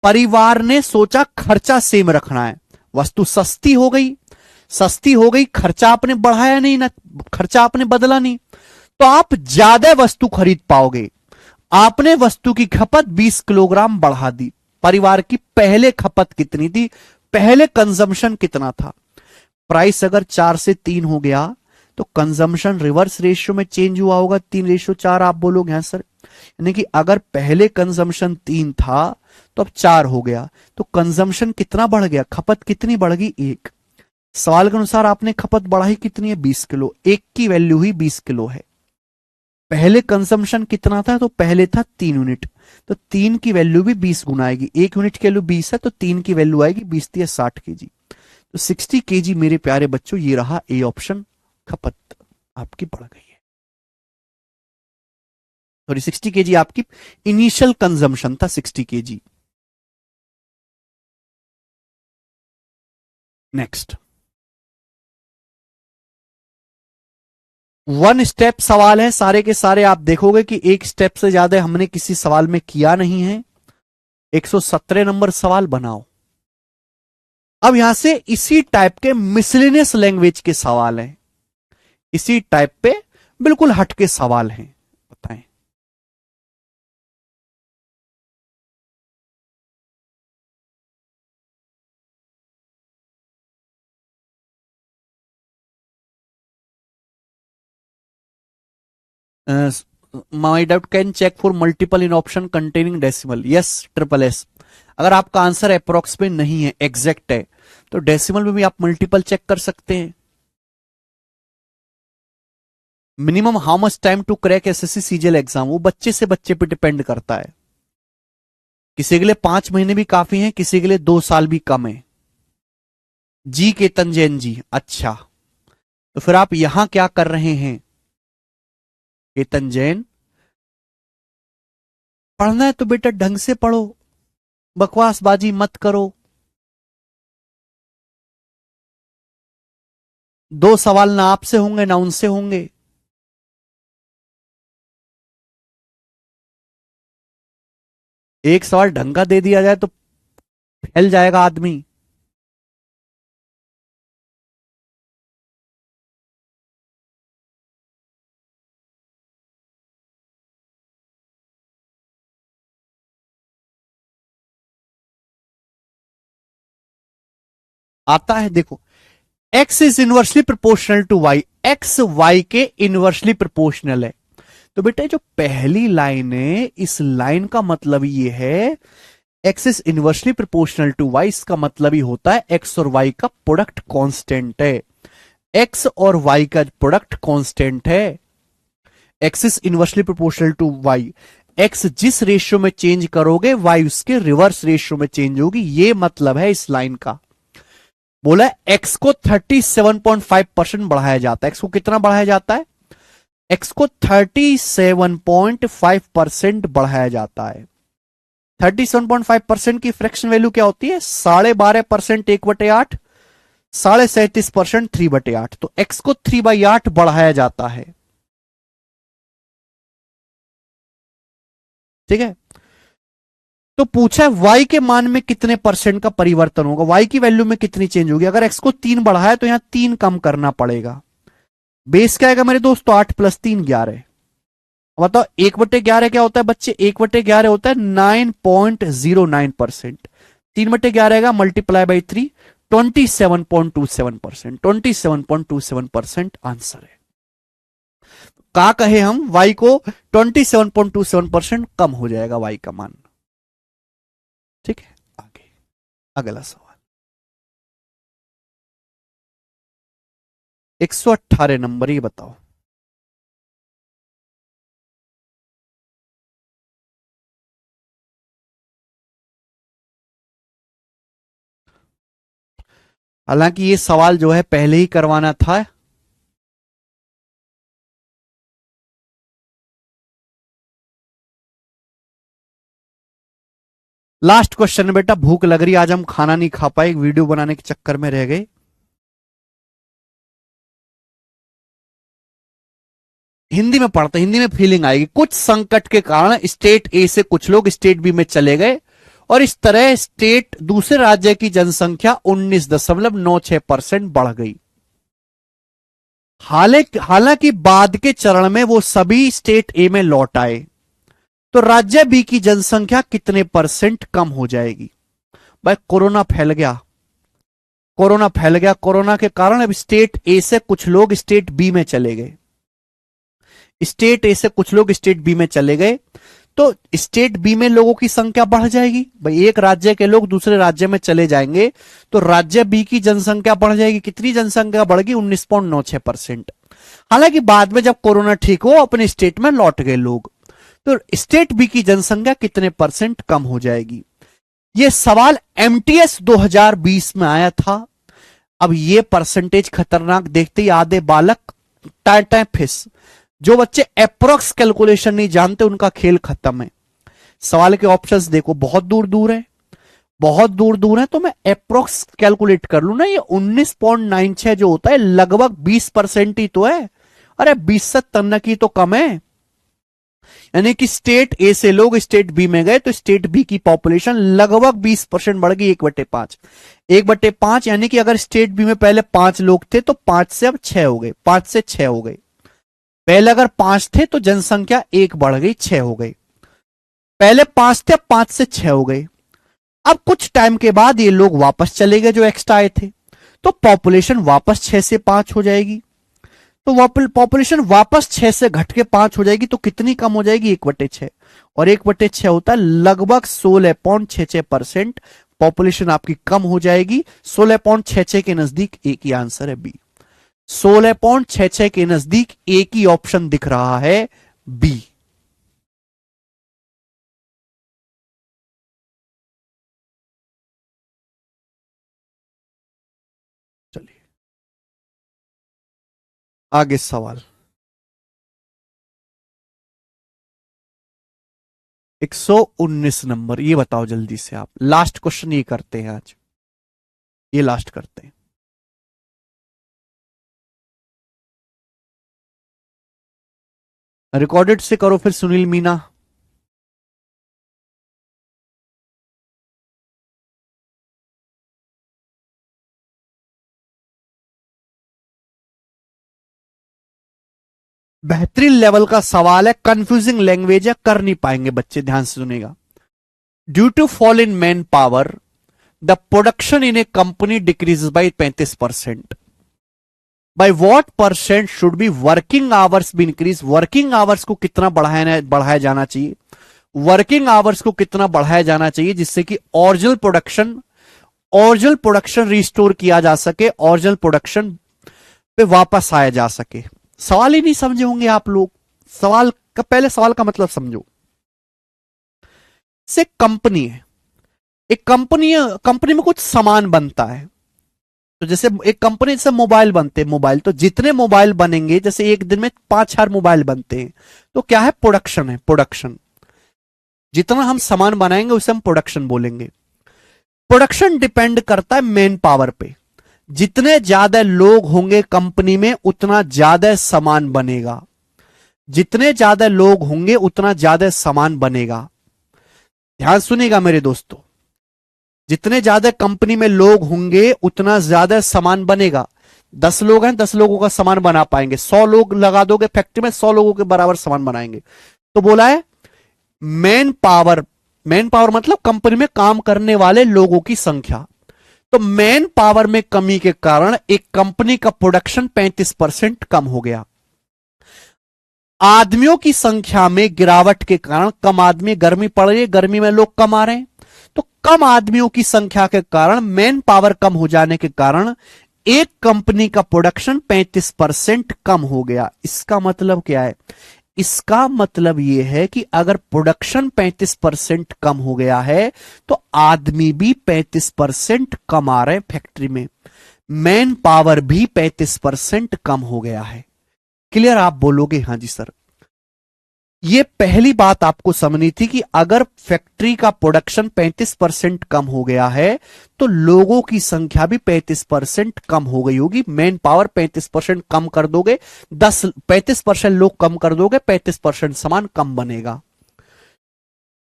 परिवार ने सोचा खर्चा सेम रखना है, वस्तु सस्ती हो गई, सस्ती हो गई, खर्चा आपने बढ़ाया नहीं ना, खर्चा आपने बदला नहीं, तो आप ज्यादा वस्तु खरीद पाओगे। आपने वस्तु की खपत 20 किलोग्राम बढ़ा दी। परिवार की पहले खपत कितनी थी, पहले कंजम्पशन कितना था? प्राइस अगर 4 से 3 हो गया तो कंजम्पशन रिवर्स रेशियो में चेंज हुआ होगा, 3:4 आप बोलोगे। हाँ सर, यानी कि अगर पहले कंजम्पशन 3 था तो अब 4 हो गया, तो कंजम्पशन कितना बढ़ गया, खपत कितनी बढ़ गई? 1। सवाल के अनुसार आपने खपत बढ़ाई कितनी है? 20 किलो। 1 की वैल्यू ही 20 किलो है। पहले कंजम्पशन कितना था? तो पहले था 3 यूनिट, तो 3 की वैल्यू भी 20 गुना आएगी। 1 यूनिट की वैल्यू 20 है तो 3 की वैल्यू आएगी 20 × 60 केजी, तो 60 केजी मेरे प्यारे बच्चों, ये रहा ए ऑप्शन। खपत आपकी बढ़ गई है, सॉरी 60 केजी आपकी इनिशियल कंजम्पशन था, 60 केजी। नेक्स्ट, 1 स्टेप सवाल है, सारे के सारे आप देखोगे कि 1 स्टेप से ज्यादा हमने किसी सवाल में किया नहीं है। 117 नंबर सवाल बनाओ। अब यहां से इसी टाइप के मिसलेनियस लैंग्वेज के सवाल हैं, इसी टाइप पे बिल्कुल हटके सवाल हैं, बताएं। My doubt can check for multiple in option containing decimal. Yes, triple S. अगर आपका आंसर अप्रोक्स में नहीं है, एग्जैक्ट है, तो डेसिमल में भी आप मल्टीपल चेक कर सकते हैं। Minimum how much time to crack SSC CGL exam, वो बच्चे से बच्चे पे डिपेंड करता है। किसी के लिए 5 महीने भी काफी है, किसी के लिए 2 साल भी कम है। जी केतन जैन जी, अच्छा, तो फिर आप यहां क्या कर रहे हैं केतन जैन? पढ़ना है तो बेटा ढंग से पढ़ो, बकवासबाजी मत करो। 2 सवाल ना आपसे होंगे ना उनसे होंगे। एक सवाल ढंग का दे दिया जाए तो फैल जाएगा आदमी। आता है, देखो, x is inversely proportional to y, x y के इनवर्सली प्रोपोर्शनल है। तो बेटा जो पहली लाइन है, इस लाइन का मतलब ये है x is inversely proportional to y, इसका मतलब ही होता है x और y का प्रोडक्ट कांस्टेंट है। x और y का प्रोडक्ट कांस्टेंट है। x is inversely proportional to y, x जिस रेशियो में चेंज करोगे y उसके रिवर्स रेशियो में चेंज होगी, ये मतलब है इस लाइन का। बोला x को 37.5% बढ़ाया जाता है। x को कितना बढ़ाया जाता है? x को 37.5% बढ़ाया जाता है। 37.5% की फ्रैक्शन वैल्यू क्या होती है? 12.5% 1/8, 37.5% 3/8। तो x को 3/8 बढ़ाया जाता है, ठीक है। तो पूछा है y के मान में कितने परसेंट का परिवर्तन होगा, y की वैल्यू में कितनी चेंज होगी। अगर x को 3 बढ़ाया तो यहां 3 कम करना पड़ेगा, बेस क्या आएगा मेरे दोस्तों? 8 + 3 11। बताओ 1/11 क्या होता है बच्चे? 1/11 होता है 9.09%। 3/11 आएगा ×3 27.27%। 27.27% आंसर है। का कहे हम y को 27.27% कम हो जाएगा y का मान। ठीक है, आगे अगला सवाल 118 नंबर, ये बताओ। हालांकि ये सवाल जो है पहले ही करवाना था। लास्ट क्वेश्चन है बेटा, भूख लग रही, आज हम खाना नहीं खा पाए, वीडियो बनाने के चक्कर में रह गए। हिंदी में पढ़ते, हिंदी में फीलिंग आएगी। कुछ संकट के कारण स्टेट ए से कुछ लोग स्टेट बी में चले गए और इस तरह स्टेट दूसरे राज्य की जनसंख्या 19.96% बढ़ गई। हालांकि बाद के चरण में वो सभी स्टेट ए में लौट आए, तो राज्य बी की जनसंख्या कितने % कम हो जाएगी? भाई कोरोना फैल गया, कोरोना फैल गया, कोरोना के कारण अब स्टेट ए से कुछ लोग स्टेट बी में चले गए, स्टेट ए से कुछ लोग स्टेट बी में चले गए, तो स्टेट बी में लोगों की संख्या बढ़ जाएगी। भाई एक राज्य के लोग दूसरे राज्य में चले जाएंगे तो राज्य बी की जनसंख्या बढ़ जाएगी। कितनी जनसंख्या बढ़ेगी? 19.96%। हालांकि बाद में जब कोरोना ठीक हो अपने स्टेट में लौट गए लोग, तो स्टेट बी की जनसंख्या कितने % कम हो जाएगी? यह सवाल एमटीएस 2020 में आया था। अब ये परसेंटेज खतरनाक देखते ही आधे बालक टाटा फिस। जो बच्चे अप्रोक्स कैलकुलेशन नहीं जानते उनका खेल खत्म है। सवाल के ऑप्शंस देखो, बहुत दूर दूर है, बहुत दूर दूर है, तो मैं अप्रोक्स कैलकुलेट कर लू ना, ये 19.96 जो होता है लगभग 20% ही तो है। अरे 20 से तन्ना की तो कम है। यानी कि स्टेट ए से लोग स्टेट बी में गए तो स्टेट बी की पॉपुलेशन लगभग 20% बढ़ गई। 1/5, 1/5, यानी कि अगर स्टेट बी में पहले 5 लोग थे तो 5 से अब 6 हो गए, 5 से 6 हो गए। पहले अगर 5 थे तो जनसंख्या 1 बढ़ गई, 6 हो गई। पहले 5 थे, 5 से 6 हो गए। अब कुछ टाइम के बाद ये लोग वापस चले गए जो एक्स्ट्रा आए थे, तो पॉपुलेशन वापस 6 से 5 हो जाएगी। तो पॉपुलेशन वापस 6 से घट के 5 हो जाएगी, तो कितनी कम हो जाएगी? 1/6। और 1/6 होता है लगभग 16.66%। पॉपुलेशन आपकी कम हो जाएगी। 16.66 के नजदीक एक ही आंसर है बी। 16.66 के नजदीक एक ही ऑप्शन दिख रहा है, बी। चलिए आगे सवाल 119 नंबर, ये बताओ जल्दी से आप। लास्ट क्वेश्चन ये करते हैं आज, ये लास्ट करते हैं। रिकॉर्डेड से करो फिर सुनील मीना। बेहतरीन लेवल का सवाल है, कंफ्यूजिंग लैंग्वेज है, कर नहीं पाएंगे बच्चे, ध्यान से सुनेगा। Due to fall in manpower the production in a company decrease by 35%। By what % should be working hours be increase? Working hours को कितना बढ़ाया जाना चाहिए? वर्किंग आवर्स को कितना बढ़ाया जाना चाहिए जिससे कि ओरिजिनल प्रोडक्शन रिस्टोर किया जा सके, ओरिजिनल प्रोडक्शन पे वापस आया जा सके? सवाल ही नहीं समझे होंगे आप लोग। सवाल का पहले सवाल का मतलब समझो। से कंपनी है, एक कंपनी में कुछ सामान बनता है। तो जैसे एक कंपनी से मोबाइल बनते हैं, मोबाइल, तो जितने मोबाइल बनेंगे, जैसे एक दिन में 5,000 मोबाइल बनते हैं, तो क्या है? प्रोडक्शन है, प्रोडक्शन। जितना हम सामान बनाएंगे उसे हम प्रोडक्शन बोलेंगे। प्रोडक्शन डिपेंड करता है मैन पावर पे। जितने ज्यादा लोग होंगे कंपनी में उतना ज्यादा सामान बनेगा। जितने ज्यादा लोग होंगे उतना ज्यादा सामान बनेगा। ध्यान सुनिएगा मेरे दोस्तों, जितने ज्यादा कंपनी में लोग होंगे उतना ज्यादा सामान बनेगा। 10 लोग हैं, 10 लोगों का सामान बना पाएंगे। 100 लोग लगा दोगे फैक्ट्री में, 100 लोगों के बराबर सामान बनाएंगे। तो बोला है मैन पावर, मैन पावर मतलब कंपनी में काम करने वाले लोगों की संख्या। तो मैन पावर में कमी के कारण एक कंपनी का प्रोडक्शन 35% कम हो गया। आदमियों की संख्या में गिरावट के कारण कम आदमी, गर्मी पड़ रही है, गर्मी में लोग कम आ रहे हैं, तो कम आदमियों की संख्या के कारण मैन पावर कम हो जाने के कारण एक कंपनी का प्रोडक्शन 35% कम हो गया। इसका मतलब क्या है? इसका मतलब यह है कि अगर प्रोडक्शन 35% कम हो गया है तो आदमी भी 35% कम आ रहे हैं फैक्ट्री में, मैन पावर भी 35% कम हो गया है। क्लियर? आप बोलोगे हां जी सर। यह पहली बात आपको समझनी थी कि अगर फैक्ट्री का प्रोडक्शन 35% कम हो गया है तो लोगों की संख्या भी 35% कम हो गई होगी। मैन पावर 35% कम कर दोगे, 35% लोग कम कर दोगे, 35% सामान कम बनेगा।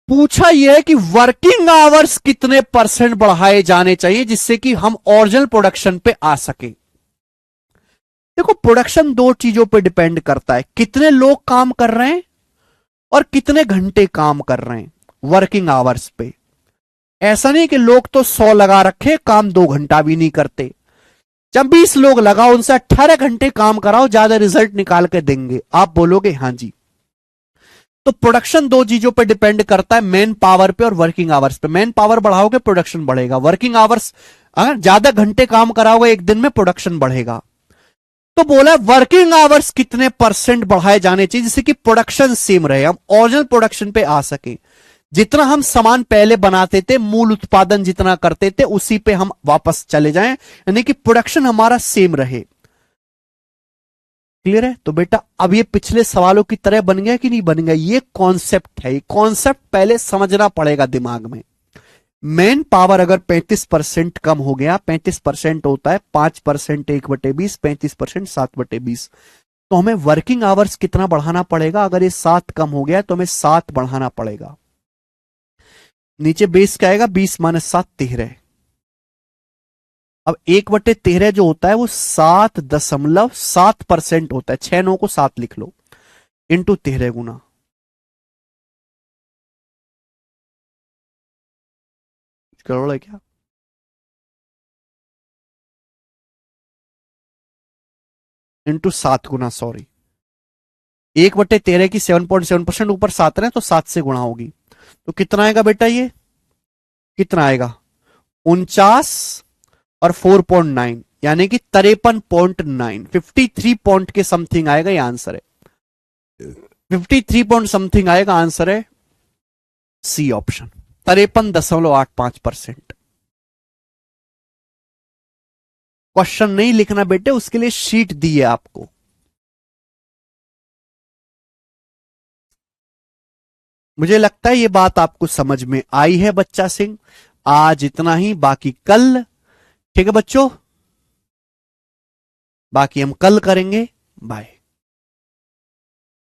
पूछा यह है कि वर्किंग आवर्स कितने परसेंट बढ़ाए जाने चाहिए जिससे कि हम ओरिजिनल प्रोडक्शन पे आ सके। देखो, प्रोडक्शन दो चीजों पे डिपेंड करता है, कितने लोग काम कर रहे हैं और कितने घंटे काम कर रहे हैं वर्किंग आवर्स पे। ऐसा नहीं कि लोग तो 100 लगा रखे, काम 2 घंटा भी नहीं करते। जब 20 लोग लगाओ, उनसे 18 घंटे काम कराओ, ज्यादा रिजल्ट निकाल के देंगे। आप बोलोगे हां जी। तो प्रोडक्शन दो चीजों पे डिपेंड करता है, मैन पावर पे और वर्किंग आवर्स पे। मैन पावर बढ़ाओगे प्रोडक्शन बढ़ेगा, वर्किंग आवर्स अगर ज्यादा घंटे काम कराओगे एक दिन में, प्रोडक्शन बढ़ेगा। तो बोला वर्किंग आवर्स कितने परसेंट बढ़ाए जाने चाहिए जिससे कि प्रोडक्शन सेम रहे, हम ओरिजिनल प्रोडक्शन पे आ सके। जितना हम सामान पहले बनाते थे, मूल उत्पादन जितना करते थे, उसी पे हम वापस चले जाएं, यानी कि प्रोडक्शन हमारा सेम रहे। क्लियर है? तो बेटा अब ये पिछले सवालों की तरह बन गया कि नहीं बन गया? ये कॉन्सेप्ट है, ये कॉन्सेप्ट पहले समझना पड़ेगा दिमाग में। मैन पावर अगर 35% कम हो गया, 35% होता है 5% 1/20, 35% 7/20, तो हमें वर्किंग आवर्स कितना बढ़ाना पड़ेगा? अगर ये 7 कम हो गया तो हमें 7 बढ़ाना पड़ेगा। नीचे बेस क्या आएगा? 20 - 7 13। अब 1/13 जो होता है वो 7.7% होता है, 6 9 को 7 लिख लो, इंटू 13 गुना। करोड़ है क्या? इंटू 7 गुना, सॉरी, 1/13 की 7.7% ऊपर 7 है तो 7 से गुणा होगी। तो कितना आएगा बेटा? ये कितना आएगा? 49 और 4.9 यानी कि 53.9, 53 पॉइंट के समथिंग आएगा। ये आंसर है 53 पॉइंट समथिंग आएगा। आंसर है सी ऑप्शन, 53.85%। क्वेश्चन नहीं लिखना बेटे, उसके लिए शीट दी है आपको। मुझे लगता है ये बात आपको समझ में आई है बच्चा सिंह। आज इतना ही, बाकी कल, ठीक है बच्चों, बाकी हम कल करेंगे। बाय।